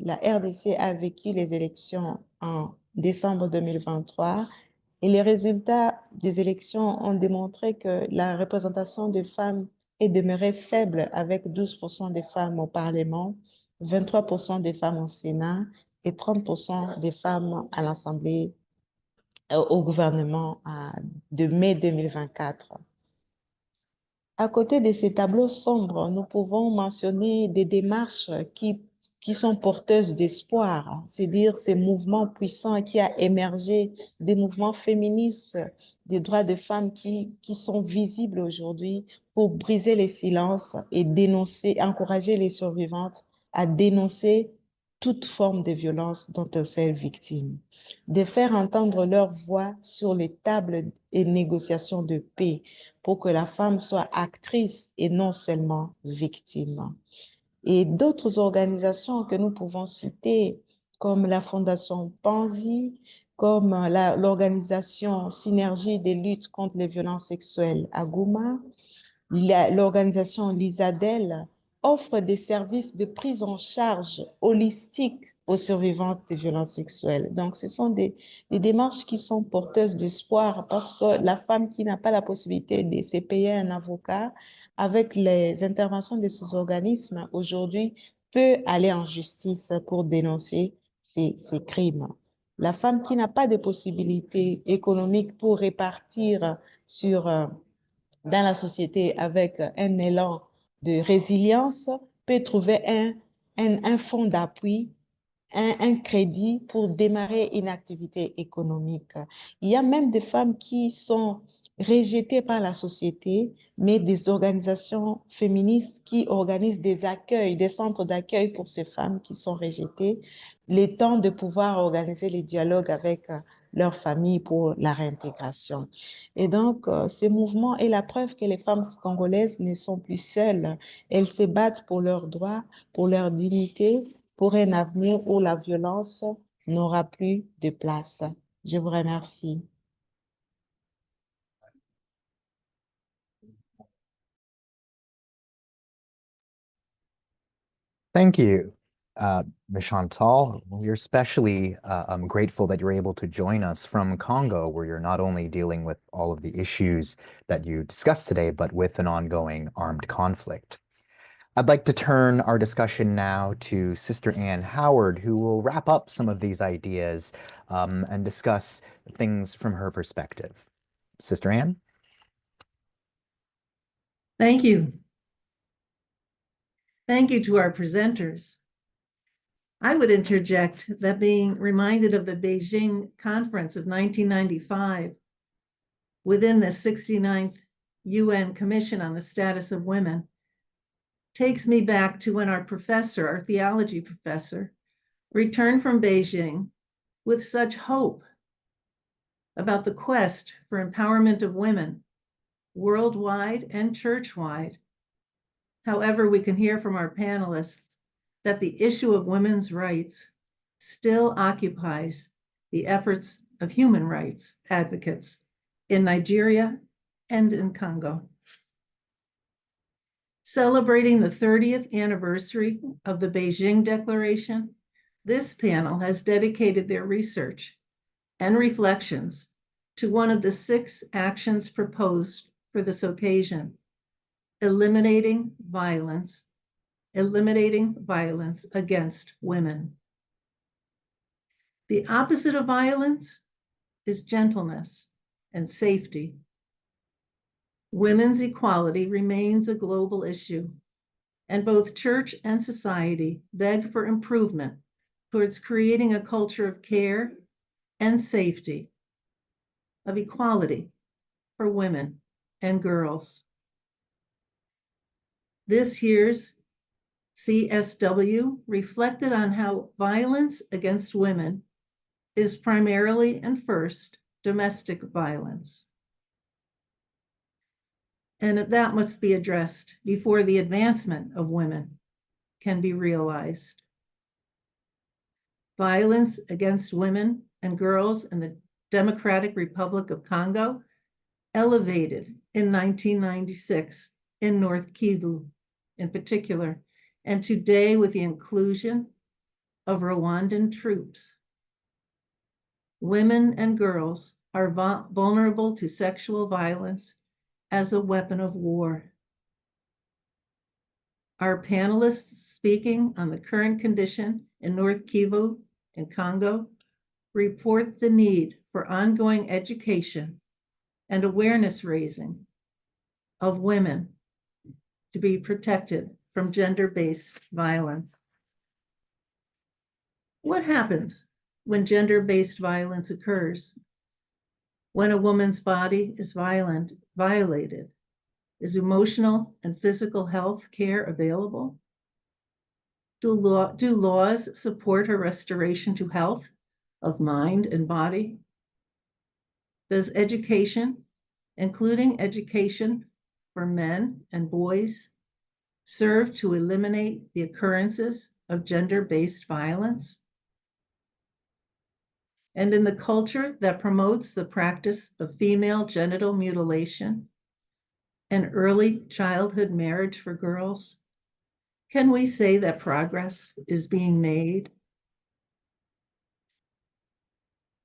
La RDC a vécu les élections en décembre 2023 et les résultats des élections ont démontré que la représentation des femmes est demeurée faible avec 12% des femmes au Parlement, 23% des femmes au Sénat et 30% des femmes à l'Assemblée, au gouvernement de mai 2024. À côté de ces tableaux sombres, nous pouvons mentionner des démarches qui sont porteuses d'espoir, c'est-à-dire ces mouvements puissants qui ont émergé, des mouvements féministes, des droits de femmes qui sont visibles aujourd'hui pour briser les silences et dénoncer, encourager les survivantes à dénoncer toute forme de violence dont elles sont victimes, de faire entendre leur voix sur les tables et négociations de paix pour que la femme soit actrice et non seulement victime. Et d'autres organisations que nous pouvons citer, comme la Fondation Panzi, comme l'organisation Synergie des luttes contre les violences sexuelles à Gouma, l'organisation L'Isabelle offre des services de prise en charge holistique aux survivantes des violences sexuelles. Donc, ce sont des démarches qui sont porteuses d'espoir parce que la femme qui n'a pas la possibilité de se payer un avocat, avec les interventions de ces organismes, aujourd'hui, peut aller en justice pour dénoncer ces crimes. La femme qui n'a pas de possibilités économiques pour répartir dans la société avec un élan de résilience peut trouver un fonds d'appui, un crédit pour démarrer une activité économique. Il y a même des femmes qui sont rejetées par la société, mais des organisations féministes qui organisent des accueils, des centres d'accueil pour ces femmes qui sont rejetées, le temps de pouvoir organiser les dialogues avec leur famille pour la réintégration. Et donc, ce mouvement est la preuve que les femmes congolaises ne sont plus seules. Elles se battent pour leurs droits, pour leur dignité, pour un avenir où la violence n'aura plus de place. Je vous remercie. Thank you, Ms. Chantal. We're especially grateful that you're able to join us from Congo, where you're not only dealing with all of the issues that you discussed today, but with an ongoing armed conflict. I'd like to turn our discussion now to Sister Ann Howard, who will wrap up some of these ideas and discuss things from her perspective. Sister Ann? Thank you. Thank you to our presenters. I would interject that being reminded of the Beijing Conference of 1995 within the 69th UN Commission on the Status of Women takes me back to when our professor, our theology professor, returned from Beijing with such hope about the quest for empowerment of women worldwide and churchwide. However, we can hear from our panelists that the issue of women's rights still occupies the efforts of human rights advocates in Nigeria and in Congo. Celebrating the 30th anniversary of the Beijing Declaration, this panel has dedicated their research and reflections to one of the 6 actions proposed for this occasion: eliminating violence against women. The opposite of violence is gentleness and safety. Women's equality remains a global issue, and both church and society beg for improvement towards creating a culture of care and safety, of equality for women and girls. This year's CSW reflected on how violence against women is primarily and first domestic violence. And that must be addressed before the advancement of women can be realized. Violence against women and girls in the Democratic Republic of Congo elevated in 1996 in North Kivu in particular, and today with the inclusion of Rwandan troops. Women and girls are vulnerable to sexual violence as a weapon of war. Our panelists speaking on the current condition in North Kivu and Congo report the need for ongoing education and awareness raising of women to be protected from gender-based violence. What happens when gender-based violence occurs? When a woman's body is violated, is emotional and physical health care available? Do laws support her restoration to health of mind and body? Does education, including education for men and boys, serve to eliminate the occurrences of gender-based violence? And in the culture that promotes the practice of female genital mutilation and early childhood marriage for girls, can we say that progress is being made?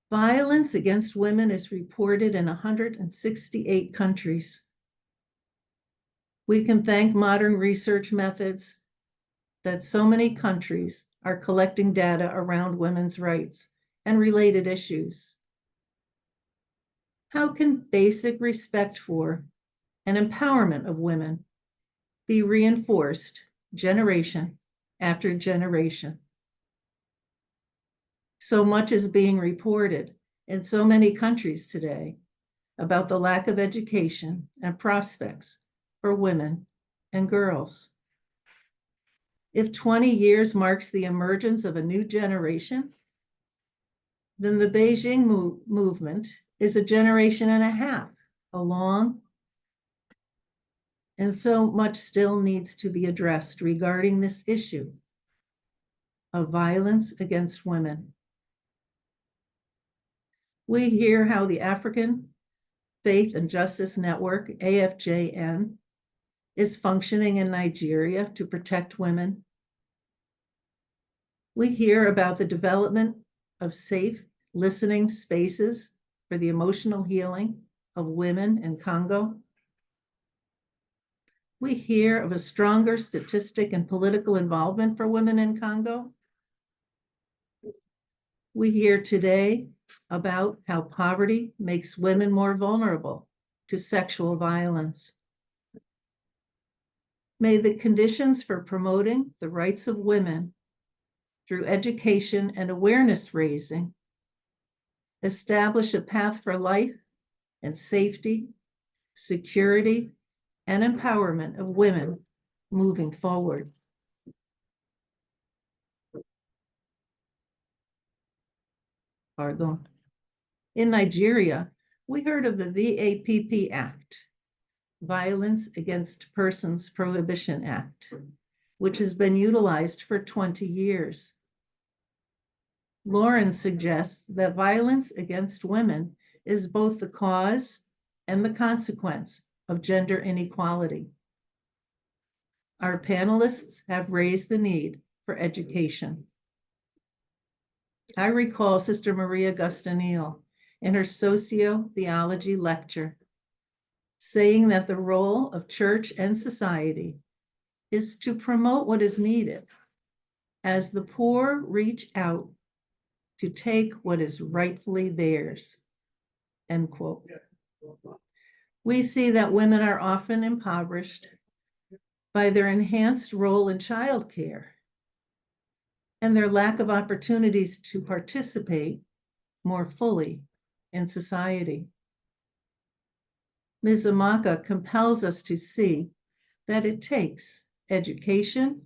Violence against women is reported in 168 countries. We can thank modern research methods that so many countries are collecting data around women's rights and related issues. How can basic respect for and empowerment of women be reinforced generation after generation? So much is being reported in so many countries today about the lack of education and prospects for women and girls. If 20 years marks the emergence of a new generation, then the Beijing movement is a generation and a half along, and so much still needs to be addressed regarding this issue of violence against women. We hear how the African Faith and Justice Network, AFJN, is functioning in Nigeria to protect women. We hear about the development of safe listening spaces for the emotional healing of women in Congo. We hear of a stronger statistic and political involvement for women in Congo. We hear today about how poverty makes women more vulnerable to sexual violence. May the conditions for promoting the rights of women through education and awareness raising establish a path for life and safety, security, and empowerment of women moving forward. Pardon. In Nigeria, we heard of the VAPP Act, Violence Against Persons Prohibition Act, which has been utilized for 20 years. Lauren suggests that violence against women is both the cause and the consequence of gender inequality. Our panelists have raised the need for education. I recall Sister Maria Gustanil in her socio-theology lecture saying that the role of church and society is to promote what is needed as the poor reach out to take what is rightfully theirs, end quote. We see that women are often impoverished by their enhanced role in childcare and their lack of opportunities to participate more fully in society. Ms. Amaka compels us to see that it takes education,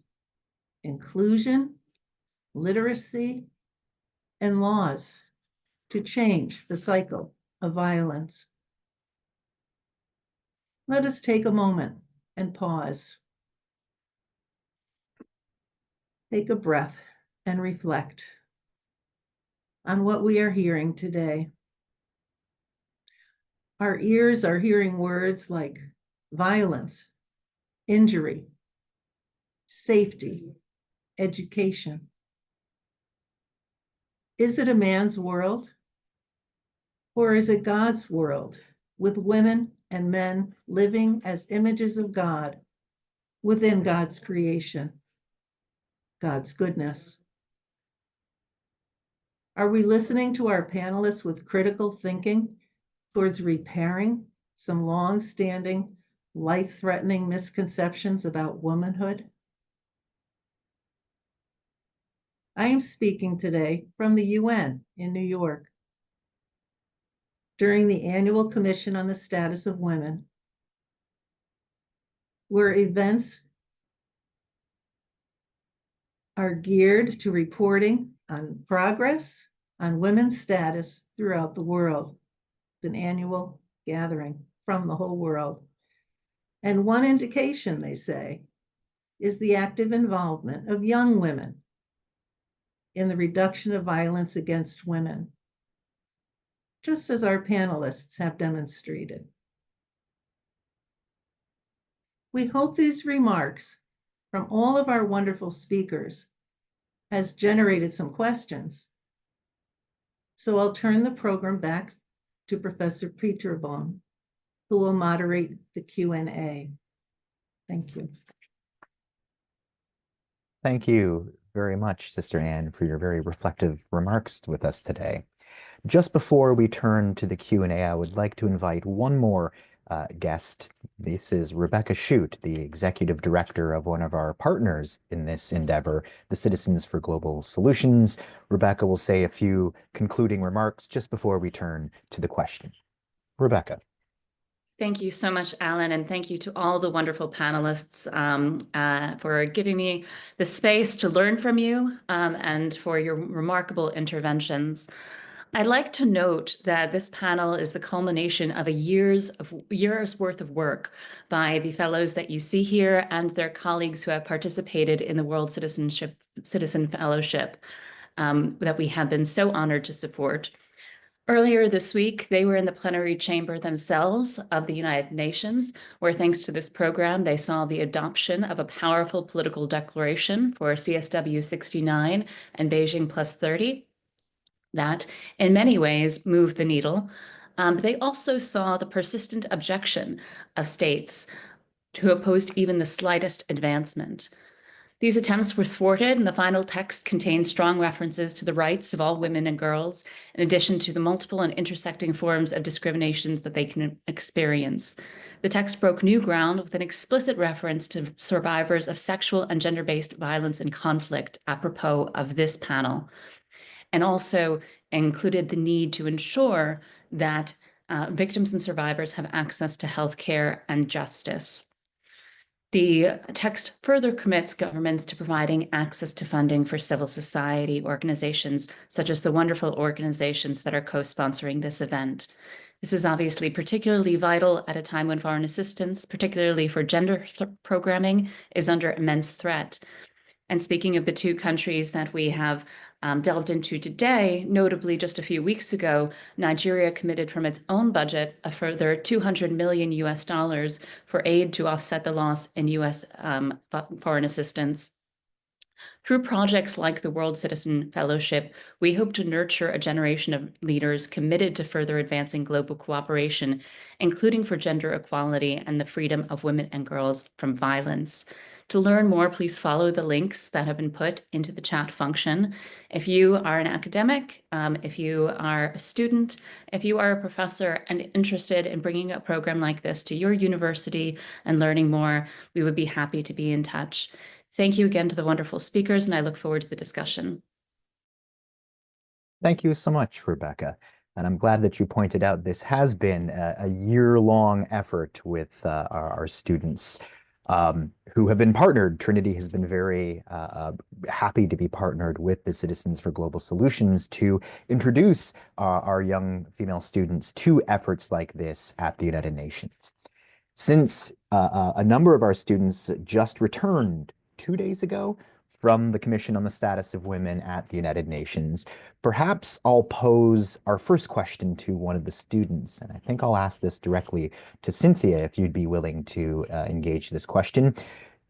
inclusion, literacy, and laws to change the cycle of violence. Let us take a moment and pause. Take a breath and reflect on what we are hearing today. Our ears are hearing words like violence, injury, safety, education. Is it a man's world? Or is it God's world with women and men living as images of God within God's creation, God's goodness? Are we listening to our panelists with critical thinking towards repairing some long-standing, life-threatening misconceptions about womanhood? I am speaking today from the UN in New York. During the annual Commission on the Status of Women, where events are geared to reporting on progress on women's status throughout the world. It's an annual gathering from the whole world. And one indication, they say, is the active involvement of young women in the reduction of violence against women, just as our panelists have demonstrated. We hope these remarks from all of our wonderful speakers has generated some questions. So I'll turn the program back to Professor Pietrobon, who will moderate the Q&A. Thank you. Thank you very much, Sister Anne, for your very reflective remarks with us today. Just before we turn to the Q&A, I would like to invite one more guest. This is Rebecca Shute, the Executive Director of one of our partners in this endeavor, the Citizens for Global Solutions. Rebecca will say a few concluding remarks just before we turn to the question. Rebecca. Thank you so much, Alan, and thank you to all the wonderful panelists for giving me the space to learn from you and for your remarkable interventions. I'd like to note that this panel is the culmination of a year's worth of work by the fellows that you see here and their colleagues who have participated in the World Citizen Fellowship that we have been so honored to support. Earlier this week, they were in the plenary chamber themselves of the United Nations, where thanks to this program, they saw the adoption of a powerful political declaration for CSW 69 and Beijing Plus 30 that in many ways moved the needle. But they also saw the persistent objection of states who opposed even the slightest advancement. These attempts were thwarted, and the final text contained strong references to the rights of all women and girls, in addition to the multiple and intersecting forms of discriminations that they can experience. The text broke new ground with an explicit reference to survivors of sexual and gender-based violence and conflict, apropos of this panel, and also included the need to ensure that victims and survivors have access to health care and justice. The text further commits governments to providing access to funding for civil society organizations, such as the wonderful organizations that are co-sponsoring this event. This is obviously particularly vital at a time when foreign assistance, particularly for gender programming, is under immense threat. And speaking of the two countries that we have delved into today, notably just a few weeks ago, Nigeria committed from its own budget a further $200 million for aid to offset the loss in US foreign assistance. Through projects like the World Citizen Fellowship, we hope to nurture a generation of leaders committed to further advancing global cooperation, including for gender equality and the freedom of women and girls from violence. To learn more, please follow the links that have been put into the chat function. If you are an academic, if you are a student, if you are a professor and interested in bringing a program like this to your university and learning more, we would be happy to be in touch. Thank you again to the wonderful speakers, and I look forward to the discussion. Thank you so much, Rebecca. And I'm glad that you pointed out this has been a year-long effort with our students who have been partnered. Trinity has been very happy to be partnered with the Citizens for Global Solutions to introduce our young female students to efforts like this at the United Nations. Since a number of our students just returned 2 days ago from the Commission on the Status of Women at the United Nations, perhaps I'll pose our first question to one of the students, and I think I'll ask this directly to Cinthya, if you'd be willing to engage this question.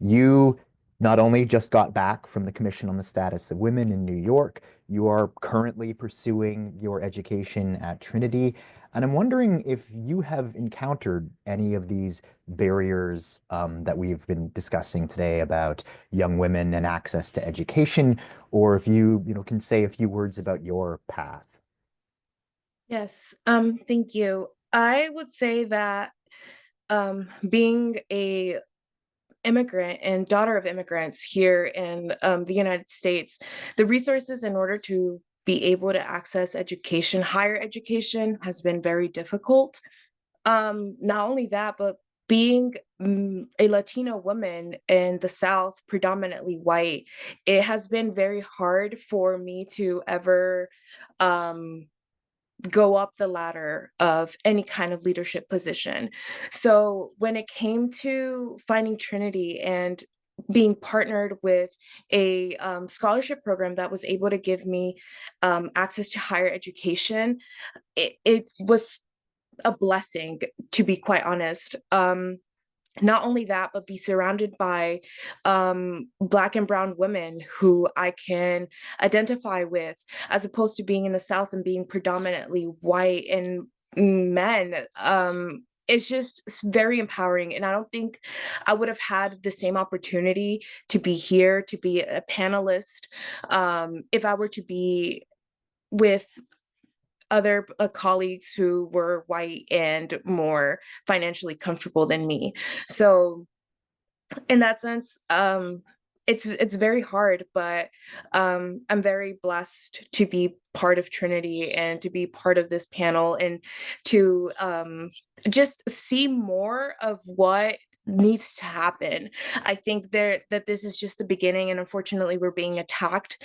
You not only just got back from the Commission on the Status of Women in New York, you are currently pursuing your education at Trinity, and I'm wondering if you have encountered any of these barriers that we've been discussing today about young women and access to education, or if you can say a few words about your path. Yes, thank you. I would say that being a immigrant and daughter of immigrants here in the United States, the resources in order to be able to access education, higher education, has been very difficult. Not only that, but being a Latino woman in the South, predominantly white, it has been very hard for me to ever go up the ladder of any kind of leadership position. So when it came to finding Trinity and being partnered with a scholarship program that was able to give me access to higher education, it was a blessing, to be quite honest. Not only that, but be surrounded by Black and brown women who I can identify with, as opposed to being in the South and being predominantly white and men. It's just very empowering. And I don't think I would have had the same opportunity to be here, to be a panelist, if I were to be with other colleagues who were white and more financially comfortable than me. So in that sense, it's very hard, but I'm very blessed to be part of Trinity and to be part of this panel and to just see more of what needs to happen. I think that this is just the beginning, and unfortunately we're being attacked,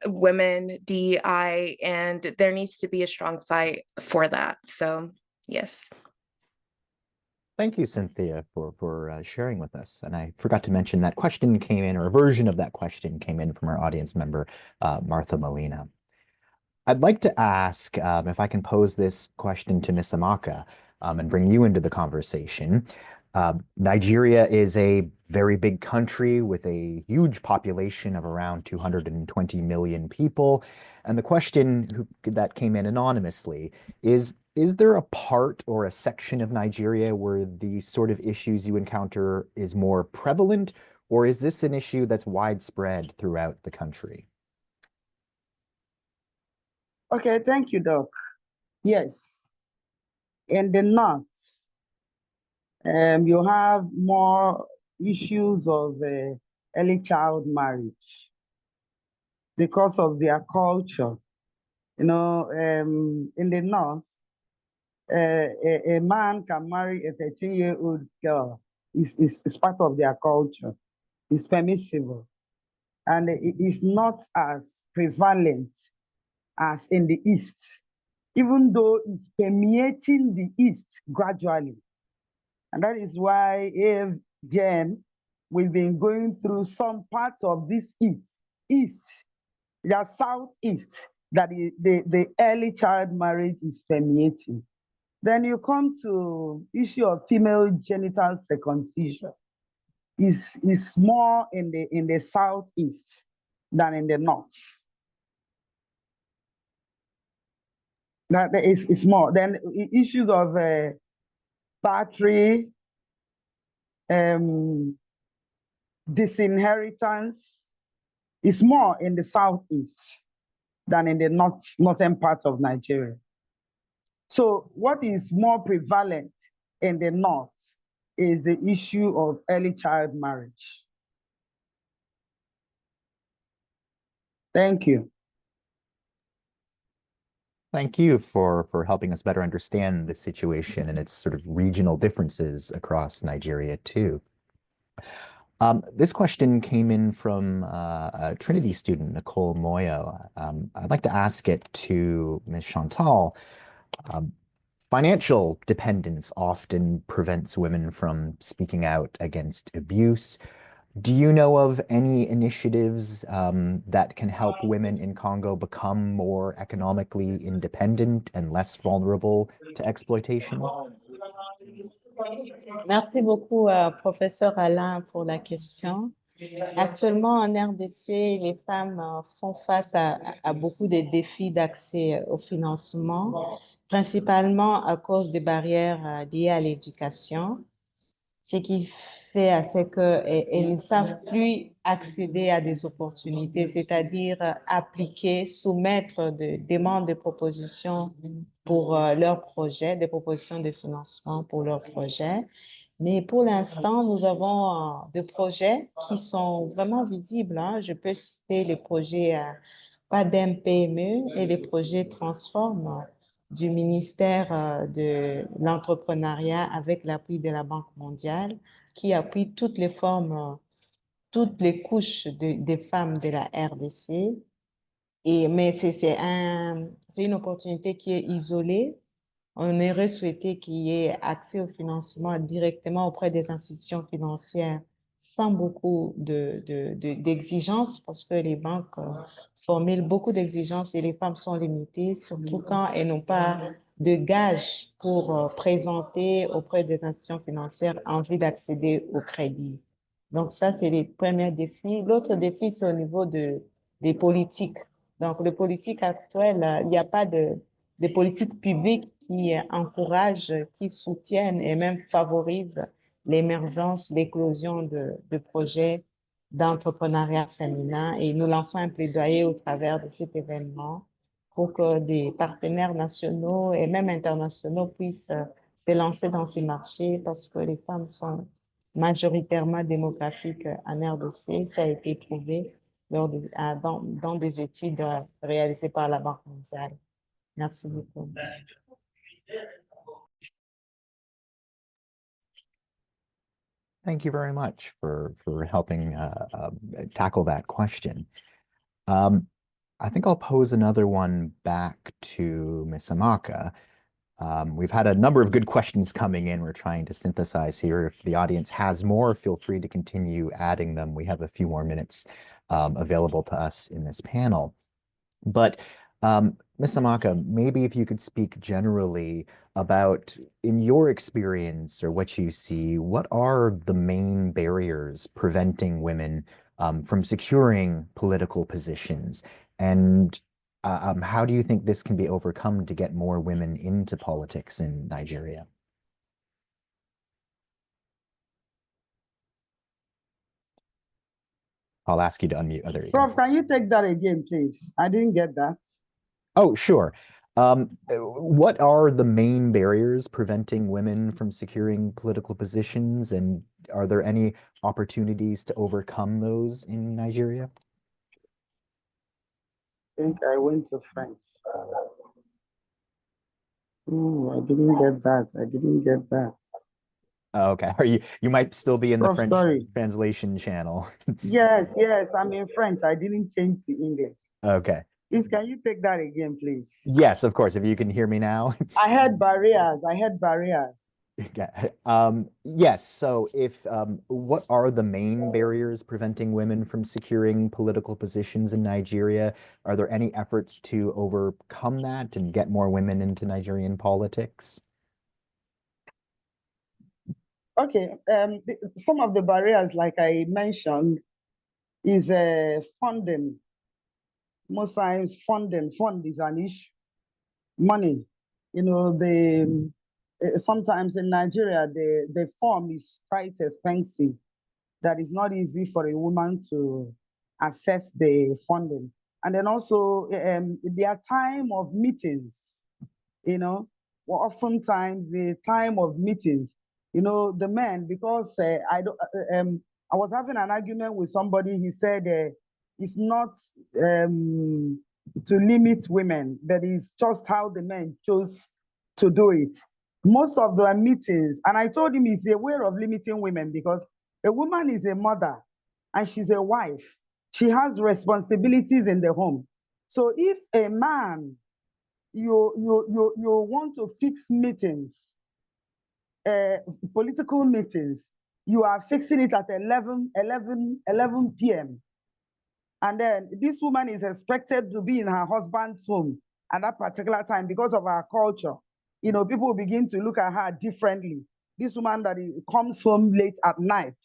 women, DEI, and there needs to be a strong fight for that. So yes. Thank you, Cinthya, for sharing with us. And I forgot to mention that question came in, or a version of that question came in from our audience member, Martha Molina. I'd like to ask if I can pose this question to Ms. Amaka and bring you into the conversation. Nigeria is a very big country with a huge population of around 220 million people. And the question that came in anonymously is there a part or a section of Nigeria where the sort of issues you encounter is more prevalent, or is this an issue that's widespread throughout the country? Okay, thank you, Doc. Yes, in the North, you have more issues of early child marriage because of their culture. You know, in the North, a man can marry a 13-year-old girl. It's part of their culture. It's permissible. And it is not as prevalent as in the East, even though it's permeating the East gradually. And that is why, Jen, we've been going through some parts of this East, the Southeast, that the early child marriage is permeating. Then you come to issue of female genital circumcision. Is more in the Southeast than in the North. That is more. Then issues of battery, disinheritance is more in the Southeast than in the northern part of Nigeria. So what is more prevalent in the North is the issue of early child marriage. Thank you. Thank you for helping us better understand the situation and its sort of regional differences across Nigeria too. This question came in from a Trinity student, Nicole Moyo. I'd like to ask it to Ms. Chantal. Financial dependence often prevents women from speaking out against abuse. Do you know of any initiatives that can help women in Congo become more economically independent and less vulnerable to exploitation? Merci beaucoup, professeur Alain, pour la question. Actuellement, en RDC, les femmes font face à beaucoup de défis d'accès au financement, principalement à cause des barrières liées à l'éducation, ce qui fait à ce qu'elles ne savent plus accéder à des opportunités, c'est-à-dire appliquer, soumettre des demandes de propositions pour leurs projets, des propositions de financement pour leurs projets. Mais pour l'instant, nous avons des projets qui sont vraiment visibles, hein. Je peux citer les projets PADEM PME et les projets Transform du ministère de l'entrepreneuriat avec l'appui de la Banque mondiale qui appuie toutes les formes, toutes les couches des femmes de la RDC. Mais c'est une opportunité qui est isolée. On aurait souhaité qu'il y ait accès au financement directement auprès des institutions financières sans beaucoup d'exigences parce que les banques formulent beaucoup d'exigences et les femmes sont limitées, surtout quand elles n'ont pas de gages pour présenter auprès des institutions financières envie d'accéder au crédit. Donc ça, c'est les premiers défis. L'autre défi, c'est au niveau des politiques. Donc, les politiques actuelles, il n'y a pas de politiques publiques qui encouragent, qui soutiennent et même favorisent l'émergence, l'éclosion de projets d'entrepreneuriat féminin. Et nous lançons un plaidoyer au travers de cet événement pour que des partenaires nationaux et même internationaux puissent se lancer dans ces marchés parce que les femmes sont majoritairement démographiques en RDC. Ça a été prouvé dans des études réalisées par la Banque mondiale. Merci beaucoup. Thank you very much for helping tackle that question. I think I'll pose another one back to Ms. Amaka. We've had a number of good questions coming in. We're trying to synthesize here. If the audience has more, feel free to continue adding them. We have a few more minutes available to us in this panel. But Ms. Amaka, maybe if you could speak generally about, in your experience or what you see, what are the main barriers preventing women from securing political positions? And how do you think this can be overcome to get more women into politics in Nigeria? I'll ask you to unmute. Oh, there you go. Prof, can you take that again, please? I didn't get that. Oh, sure. What are the main barriers preventing women from securing political positions, and are there any opportunities to overcome those in Nigeria? I think I went to French. I didn't get that. I didn't get that. Oh, okay. You might still be in the Prof, French sorry. translation channel. Yes, I'm in French. I didn't change to English. Okay. Please, can you take that again, please? Yes, of course. If you can hear me now. I had barriers. I had barriers. Okay. Yes. So what are the main barriers preventing women from securing political positions in Nigeria? Are there any efforts to overcome that and get more women into Nigerian politics? Okay. Some of the barriers, like I mentioned, is funding. Most times fund is an issue. Money. Sometimes in Nigeria, the form is quite expensive. That is not easy for a woman to access the funding. And then also their time of meetings, oftentimes the time of meetings, the men, because I was having an argument with somebody, he said it's not to limit women, but it's just how the men chose to do it. Most of the meetings, and I told him it's a way of limiting women because a woman is a mother and she's a wife. She has responsibilities in the home. So if a man, you want to fix meetings, political meetings, you are fixing it at 11 p.m. And then this woman is expected to be in her husband's home at that particular time because of our culture. People will begin to look at her differently. This woman that comes home late at night,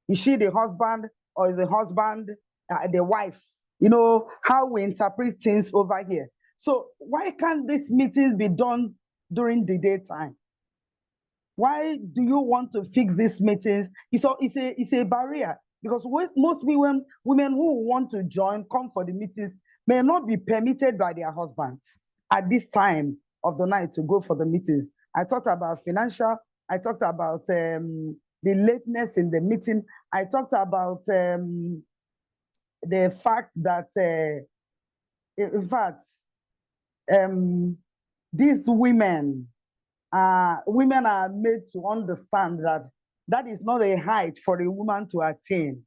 is she the husband or is the husband the wife? How we interpret things over here. So why can't these meetings be done during the daytime? Why do you want to fix these meetings? It's a barrier because most women who want to come for the meetings may not be permitted by their husbands at this time of the night to go for the meetings. I talked about financial. I talked about the lateness in the meeting. I talked about the fact that, in fact, these women are made to understand that that is not a height for a woman to attain.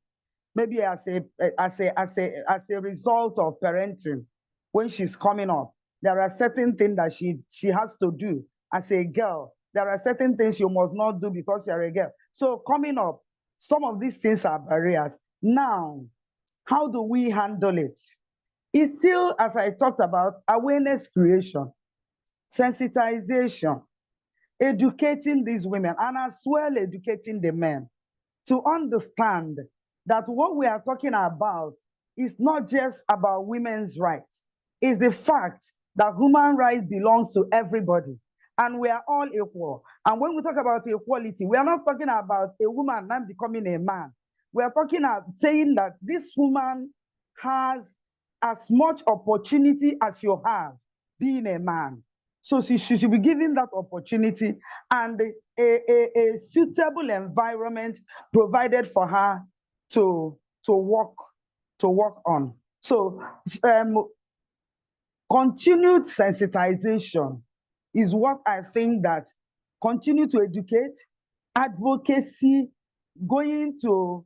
Maybe as a result of parenting, when she's coming up, there are certain things that she has to do as a girl. There are certain things you must not do because you're a girl. So coming up, some of these things are barriers. Now, how do we handle it? It's still, as I talked about, awareness creation, sensitization, educating these women, and as well educating the men to understand that what we are talking about is not just about women's rights. It's the fact that human rights belongs to everybody and we are all equal. And when we talk about equality, we are not talking about a woman now becoming a man. We are talking about saying that this woman has as much opportunity as you have being a man. So she should be given that opportunity and a suitable environment provided for her to work on. So continued sensitization is what I think that continue to educate, advocacy, going to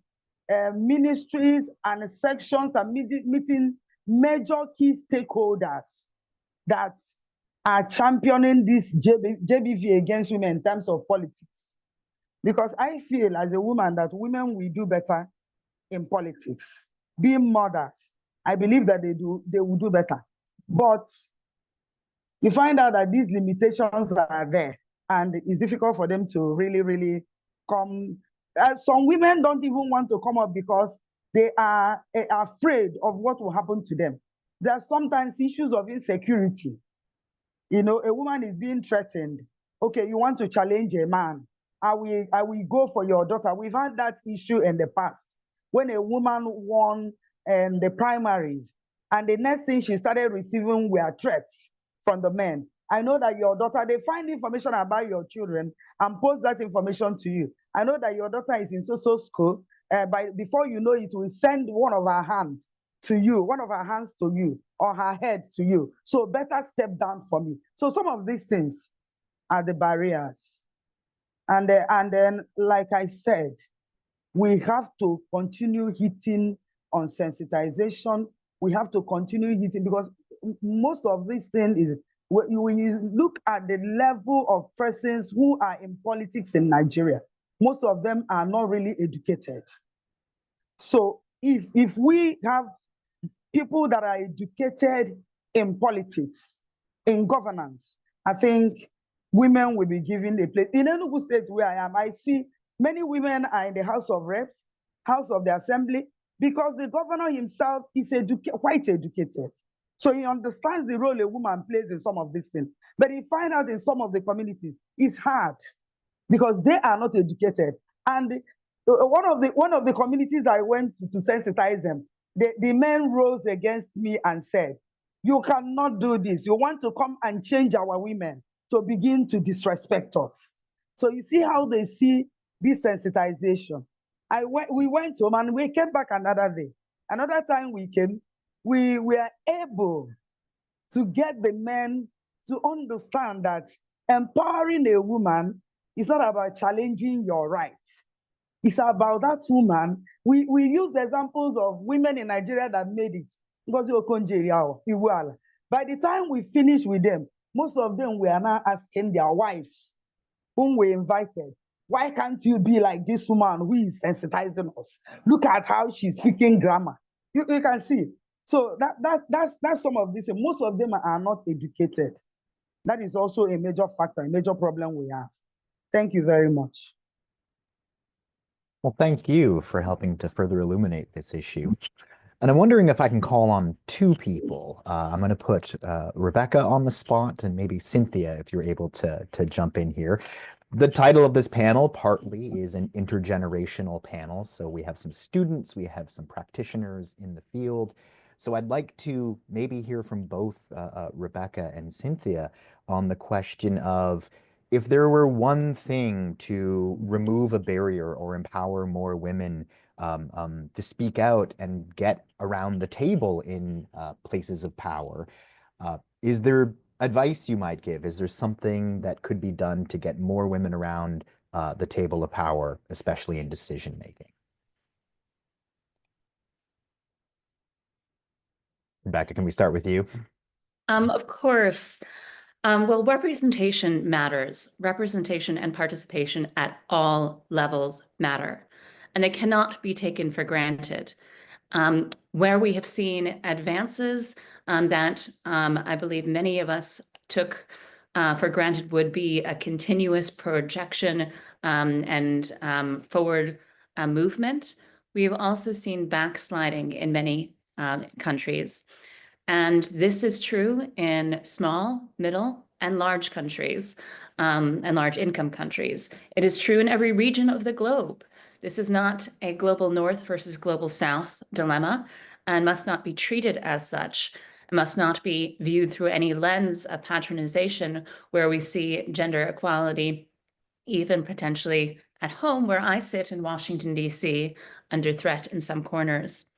ministries and sections and meeting major key stakeholders that are championing this JBV against women in terms of politics. Because I feel as a woman that women will do better in politics. Being mothers, I believe that they will do better. But you find out that these limitations are there and it's difficult for them to really come. Some women don't even want to come up because they are afraid of what will happen to them. There are sometimes issues of insecurity. You know, a woman is being threatened. Okay, you want to challenge a man. I will go for your daughter. We've had that issue in the past when a woman won the primaries and the next thing she started receiving were threats from the men. I know that your daughter, they find information about your children and post that information to you. I know that your daughter is in so school. Before you know it, will send one of her hands to you, or her head to you. So better step down for me. So some of these things are the barriers. And then, like I said, we have to continue hitting on sensitization. We have to continue hitting because most of these things is, when you look at the level of persons who are in politics in Nigeria, most of them are not really educated. So if we have people that are educated in politics, in governance, I think women will be given a place. In Enugu State, where I am, I see many women are in the House of Reps, House of the Assembly, because the governor himself is quite educated. So he understands the role a woman plays in some of these things. But he finds out in some of the communities, it's hard because they are not educated. And one of the communities I went to sensitize them, the men rose against me and said, you cannot do this. You want to come and change our women to begin to disrespect us. So you see how they see this sensitization. We went home and we came back another day. Another time we came, we were able to get the men to understand that empowering a woman is not about challenging your rights. It's about that woman. We use examples of women in Nigeria that made it. By the time we finish with them, most of them were now asking their wives, whom we invited, why can't you be like this woman who is sensitizing us? Look at how she's speaking grammar. You can see. So that's some of this. Most of them are not educated. That is also a major factor, a major problem we have. Thank you very much. Well, thank you for helping to further illuminate this issue. And I'm wondering if I can call on two people. I'm going to put Rebecca on the spot and maybe Cinthya, if you're able to jump in here. The title of this panel partly is an intergenerational panel. So we have some students, we have some practitioners in the field. So I'd like to maybe hear from both Rebecca and Cinthya on the question of, if there were one thing to remove a barrier or empower more women to speak out and get around the table in places of power, is there advice you might give? Is there something that could be done to get more women around the table of power, especially in decision making? Rebecca, can we start with you? Of course. Well, representation matters. Representation and participation at all levels matter, and they cannot be taken for granted. Where we have seen advances that I believe many of us took for granted would be a continuous projection and forward movement, we've also seen backsliding in many countries. And this is true in small, middle, and large countries, and large income countries. It is true in every region of the globe. This is not a global north versus global south dilemma and must not be treated as such. It must not be viewed through any lens of patronization where we see gender equality, even potentially at home where I sit in Washington, D.C., under threat in some corners.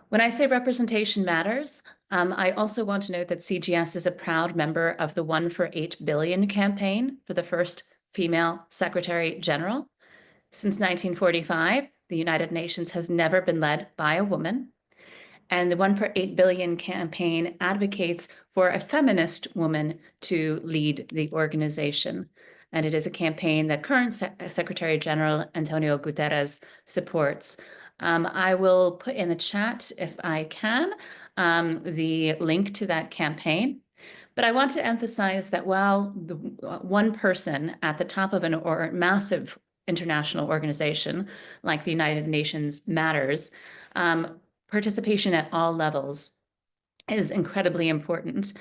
When I say representation matters, I also want to note that CGS is a proud member of the 1 for 8 billion campaign for the first female Secretary General. Since 1945, the United Nations has never been led by a woman. And the 1 for 8 billion campaign advocates for a feminist woman to lead the organization. And it is a campaign that current Secretary General Antonio Guterres supports. I will put in the chat, if I can, the link to that campaign. But I want to emphasize that while the one person at the top of a massive international organization like the United Nations matters, participation at all levels is incredibly important.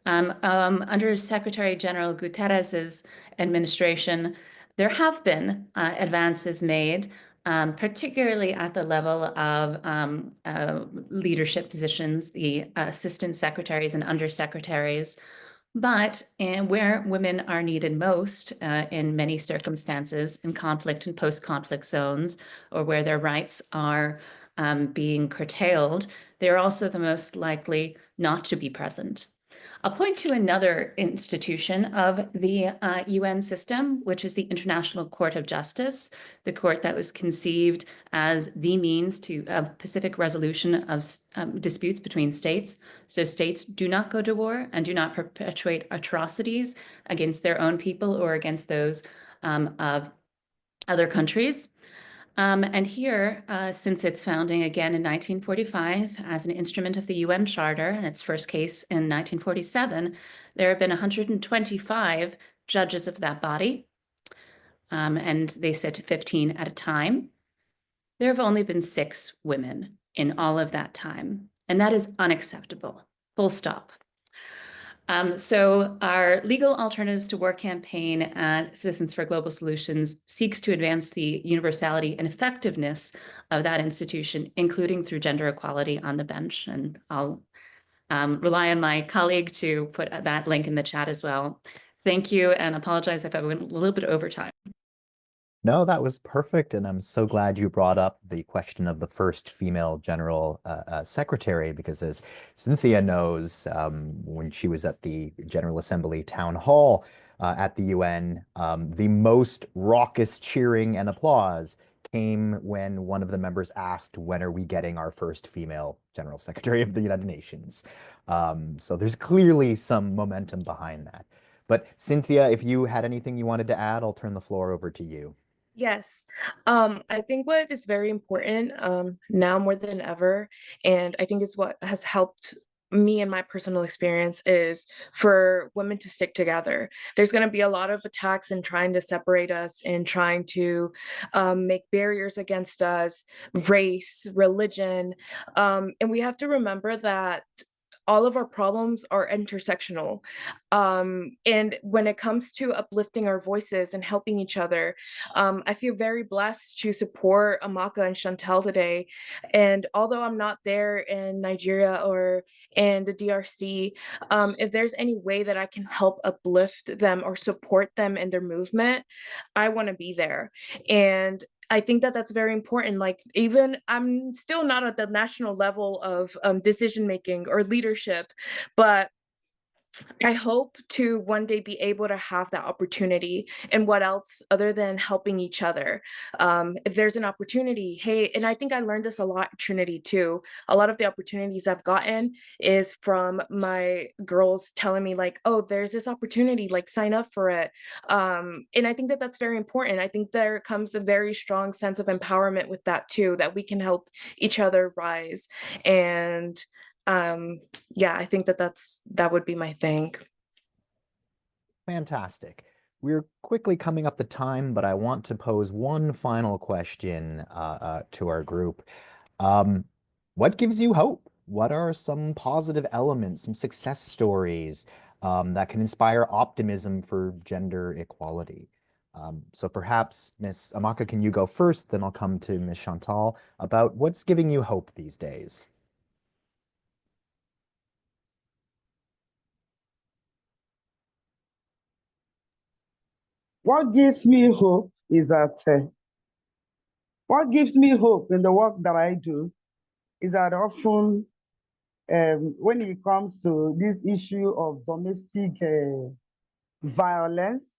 Under Secretary General Guterres's administration, there have been advances made, particularly at the level of leadership positions, the assistant secretaries and undersecretaries. But where women are needed most in many circumstances, in conflict and post-conflict zones, or where their rights are being curtailed, they're also the most likely not to be present. I'll point to another institution of the UN system, which is the International Court of Justice, the court that was conceived as the means of pacific resolution of disputes between states. So states do not go to war and do not perpetuate atrocities against their own people or against those of other countries. And here, since its founding again in 1945 as an instrument of the UN Charter, and its first case in 1947, there have been 125 judges of that body, and they sit 15 at a time. There have only been 6 women in all of that time, and that is unacceptable, full stop. So our Legal Alternatives to War campaign at Citizens for Global Solutions seeks to advance the universality and effectiveness of that institution, including through gender equality on the bench. And I'll rely on my colleague to put that link in the chat as well. Thank you, and apologize if I went a little bit over time. No, that was perfect. And I'm so glad you brought up the question of the first female general secretary, because as Cinthya knows, when she was at the General Assembly town hall at the UN, the most raucous cheering and applause came when one of the members asked, when are we getting our first female general secretary of the United Nations? So there's clearly some momentum behind that. But Cinthya, if you had anything you wanted to add, I'll turn the floor over to you. Yes, I think what is very important now more than ever, and I think is what has helped me and my personal experience, is for women to stick together. There's going to be a lot of attacks and trying to separate us and trying to make barriers against us, race, religion, and we have to remember that all of our problems are intersectional. And when it comes to uplifting our voices and helping each other, I feel very blessed to support Amaka and Chantal today. And although I'm not there in Nigeria or in the DRC, if there's any way that I can help uplift them or support them in their movement, I want to be there. And I think that that's very important. Like, even I'm still not at the national level of decision making or leadership, but I hope to one day be able to have that opportunity. And what else other than helping each other? If there's an opportunity, hey, and I think I learned this a lot at Trinity too. A lot of the opportunities I've gotten is from my girls telling me like, oh, there's this opportunity, like sign up for it. And I think that that's very important. I think there comes a very strong sense of empowerment with that too, that we can help each other rise. And yeah, I think that that would be my thing. Fantastic. We're quickly coming up the time, but I want to pose one final question to our group. What gives you hope? What are some positive elements, some success stories that can inspire optimism for gender equality? So perhaps, Miss Amaka, can you go first? Then I'll come to Miss Chantal about what's giving you hope these days. What gives me hope is that what gives me hope in the work that I do is that often when it comes to this issue of domestic violence,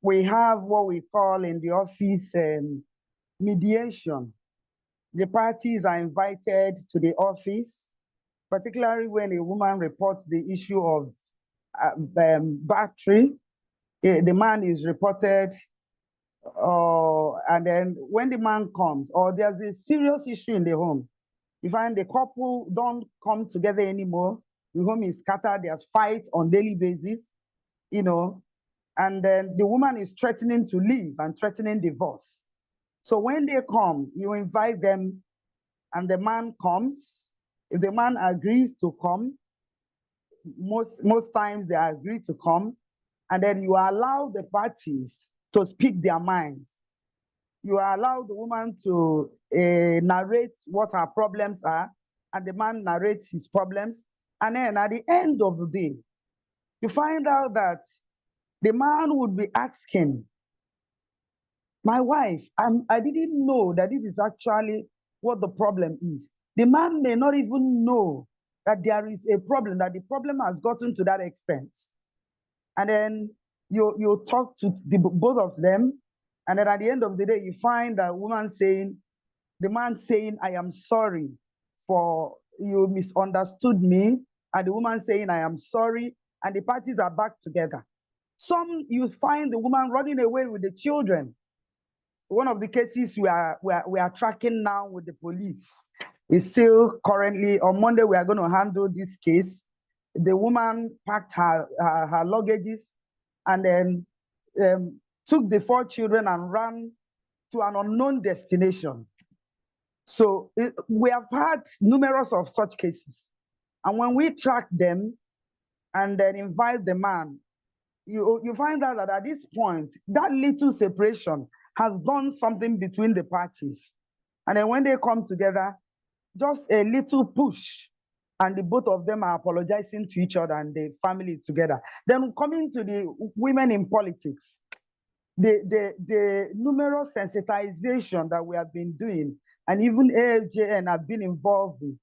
we have what we call in the office mediation. The parties are invited to the office, particularly when a woman reports the issue of battery. The man is reported, and then when the man comes, or there's a serious issue in the home, you find the couple don't come together anymore. The home is scattered. There's fights on daily basis, you know, and then the woman is threatening to leave and threatening divorce. So when they come, you invite them, and the man comes. If the man agrees to come, most times they agree to come, and then you allow the parties to speak their minds. You allow the woman to narrate what her problems are, and the man narrates his problems. And then at the end of the day, you find out that the man would be asking, my wife, I didn't know that this is actually what the problem is. The man may not even know that there is a problem, that the problem has gotten to that extent. And then you talk to both of them, and then at the end of the day, you find that woman saying, the man saying, I am sorry for you misunderstood me, and the woman saying, I am sorry, and the parties are back together. Some, you find the woman running away with the children. One of the cases we are tracking now with the police is still currently, on Monday, we are going to handle this case. The woman packed her luggages and then took the 4 children and ran to an unknown destination. So we have had numerous of such cases. And when we track them and then invite the man, you find out that at this point, that little separation has done something between the parties. And then when they come together, just a little push, and the both of them are apologizing to each other and the family together. Then coming to the women in politics, the numerous sensitization that we have been doing, and even AFJN have been involved with,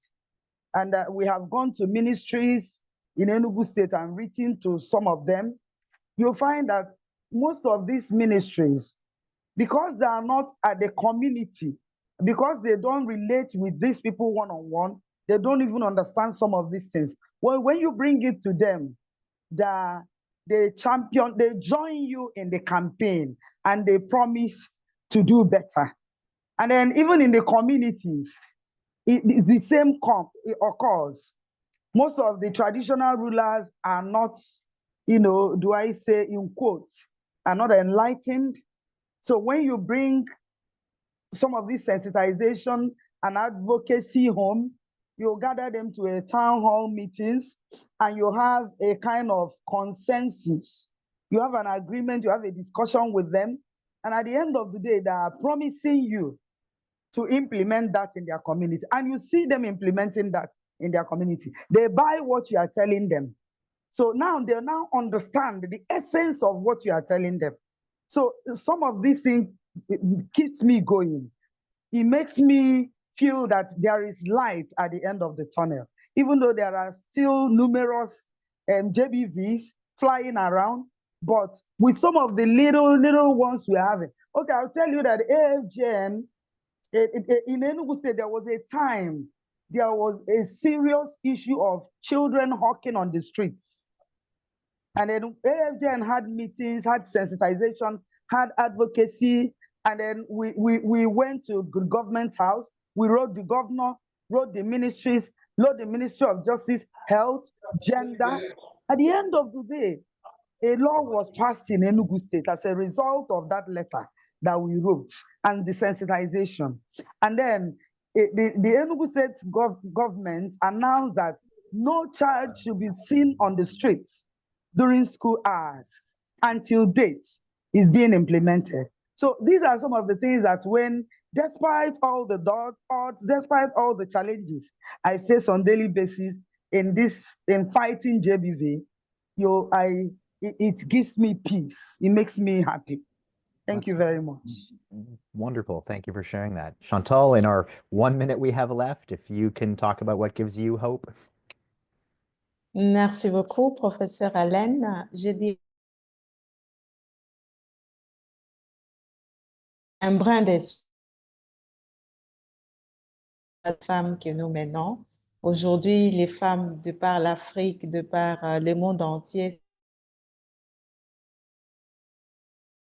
and we have gone to ministries in Enugu State and written to some of them. You'll find that most of these ministries, because they are not at the community, because they don't relate with these people one-on-one, they don't even understand some of these things. Well, when you bring it to them, they champion, they join you in the campaign, and they promise to do better. And then even in the communities, it is the same it occurs. Most of the traditional rulers are not, do I say in quotes, are not enlightened. So when you bring some of this sensitization and advocacy home, you gather them to a town hall meetings, and you have a kind of consensus. You have an agreement, you have a discussion with them, and at the end of the day, they are promising you to implement that in their community. And you see them implementing that in their community. They buy what you are telling them. So now they now understand the essence of what you are telling them. So some of these things keeps me going. It makes me feel that there is light at the end of the tunnel. even though there are still numerous JBVs flying around, but with some of the little ones we're having. Okay, I'll tell you that AFGN, in Enugu State, there was a time, there was a serious issue of children hawking on the streets. And then AFGN had meetings, had sensitization, had advocacy, and then we went to government house. We wrote the governor, wrote the ministries, wrote the Ministry of Justice, Health, Gender. At the end of the day, a law was passed in Enugu State as a result of that letter that we wrote and the sensitization. And then the Enugu State government announced that no child should be seen on the streets during school hours until date is being implemented. So these are some of the things that when, despite all the odds, despite all the challenges I face on daily basis in fighting JBV, it gives me peace. It makes me happy. Thank you very much. Wonderful. Thank you for sharing that. Chantal, in our 1 minute we have left, if you can talk about what gives you hope. Merci beaucoup, professeur Allen. Je dis un brin d'espoir femmes que nous menons. Aujourd'hui, les femmes, de par l'Afrique, de par le monde entier,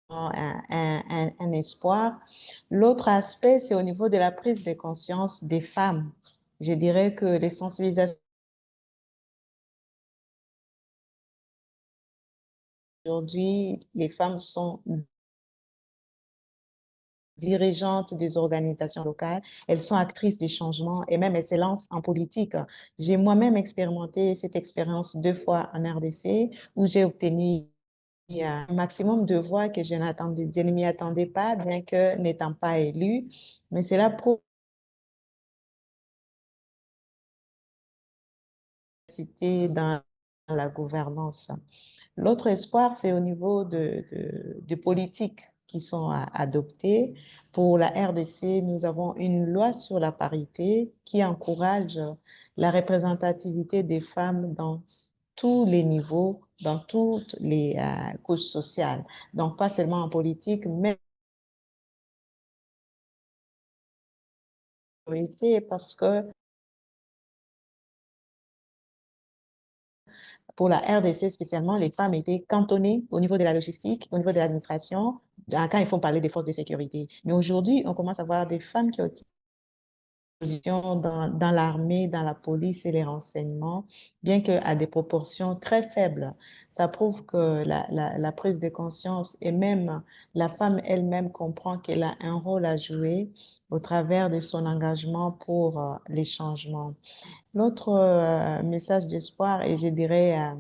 ont un espoir. L'autre aspect, c'est au niveau de la prise de conscience des femmes. Je dirais que les sensibilisations aujourd'hui, les femmes sont dirigeantes des organisations locales, elles sont actrices des changements et même elles se lancent en politique. J'ai moi-même expérimenté cette expérience 2 fois en RDC où j'ai obtenu un maximum de voix que je ne m'y attendais pas, bien que n'étant pas élue, mais c'est là pour citer dans la gouvernance. L'autre espoir, c'est au niveau de politiques qui sont adoptées. Pour la RDC, nous avons une loi sur la parité qui encourage la représentativité des femmes dans tous les niveaux, dans toutes les couches sociales. Donc, pas seulement en politique, mais parce que pour la RDC spécialement, les femmes étaient cantonnées au niveau de la logistique, au niveau de l'administration, quand il faut parler des forces de sécurité. Mais aujourd'hui, on commence à voir des femmes qui ont position dans l'armée, dans la police et les renseignements, bien qu'à des proportions très faibles. Ça prouve que la prise de conscience et même la femme elle-même comprend qu'elle a un rôle à jouer au travers de son engagement pour les changements. L'autre message d'espoir, et je dirais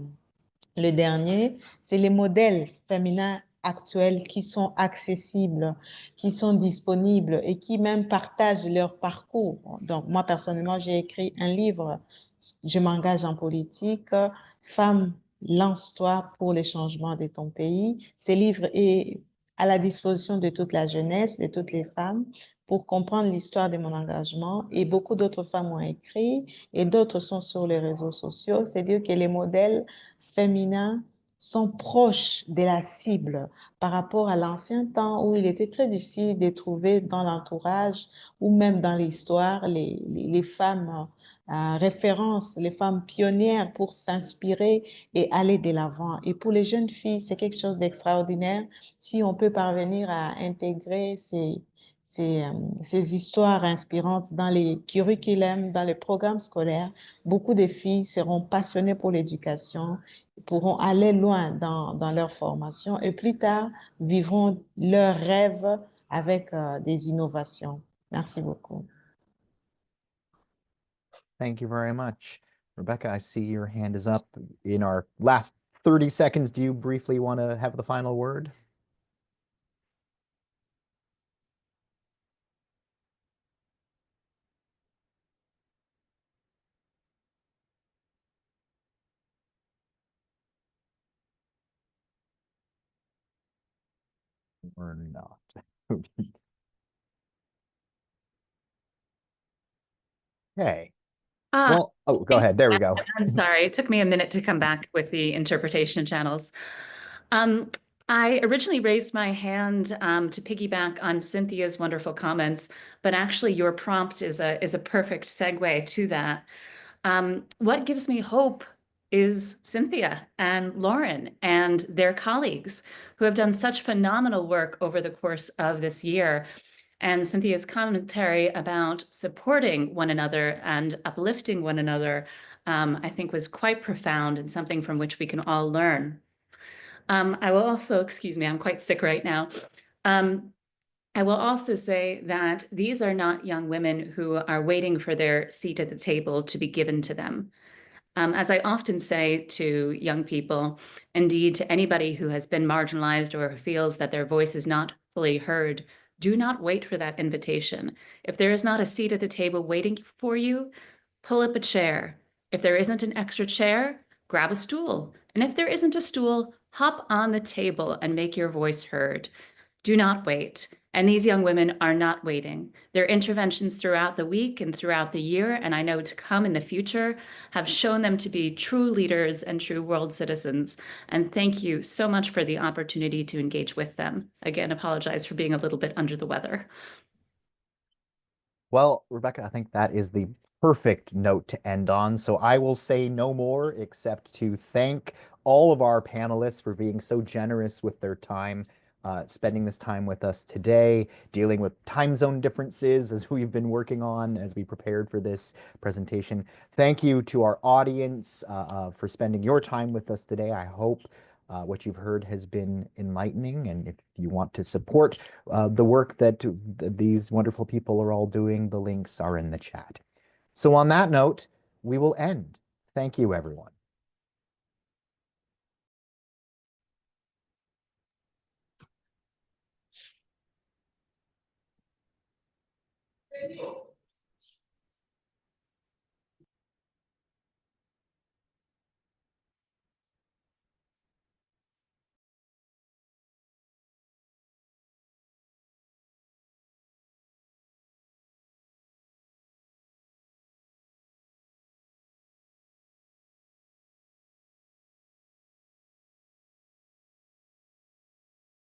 le dernier, c'est les modèles féminins actuels qui sont accessibles, qui sont disponibles et qui même partagent leur parcours. Donc, moi, personnellement, j'ai écrit un livre, Je m'engage en politique, Femme, lance-toi pour les changements de ton pays. Ce livre est à la disposition de toute la jeunesse, de toutes les femmes, pour comprendre l'histoire de mon engagement. Et beaucoup d'autres femmes ont écrit et d'autres sont sur les réseaux sociaux. C'est-à-dire que les modèles féminins sont proches de la cible par rapport à l'ancien temps où il était très difficile de trouver dans l'entourage ou même dans l'histoire les femmes références, les femmes pionnières pour s'inspirer et aller de l'avant. Et pour les jeunes filles, c'est quelque chose d'extraordinaire si on peut parvenir à intégrer ces histoires inspirantes dans les curriculums, dans les programmes scolaires. Beaucoup de filles seront passionnées pour l'éducation, pourront aller loin dans leur formation et plus tard vivront leurs rêves avec des innovations. Merci beaucoup. Thank you very much. Rebecca, I see your hand is up. In our last 30 seconds, do you briefly want to have the final word? Or not? Okay. Well, oh, go ahead. There we go. I'm sorry. It took me a minute to come back with the interpretation channels. I originally raised my hand to piggyback on Cynthia's wonderful comments, but actually your prompt is a perfect segue to that. What gives me hope is Cinthya and Lauren and their colleagues who have done such phenomenal work over the course of this year. And Cynthia's commentary about supporting one another and uplifting one another, I think was quite profound and something from which we can all learn. I will also, excuse me, I'm quite sick right now. I will also say that these are not young women who are waiting for their seat at the table to be given to them. As I often say to young people, indeed to anybody who has been marginalized or feels that their voice is not fully heard, do not wait for that invitation. If there is not a seat at the table waiting for you, pull up a chair. If there isn't an extra chair, grab a stool. And if there isn't a stool, hop on the table and make your voice heard. Do not wait. And these young women are not waiting. Their interventions throughout the week and throughout the year, and I know to come in the future, have shown them to be true leaders and true world citizens. And thank you so much for the opportunity to engage with them. Again, apologize for being a little bit under the weather. Well, Rebecca, I think that is the perfect note to end on. So I will say no more except to thank all of our panelists for being so generous with their time, spending this time with us today, dealing with time zone differences as we've been working on as we prepared for this presentation. Thank you to our audience for spending your time with us today. I hope what you've heard has been enlightening, and if you want to support the work that these wonderful people are all doing, the links are in the chat. So on that note, we will end. Thank you, everyone. Thank you.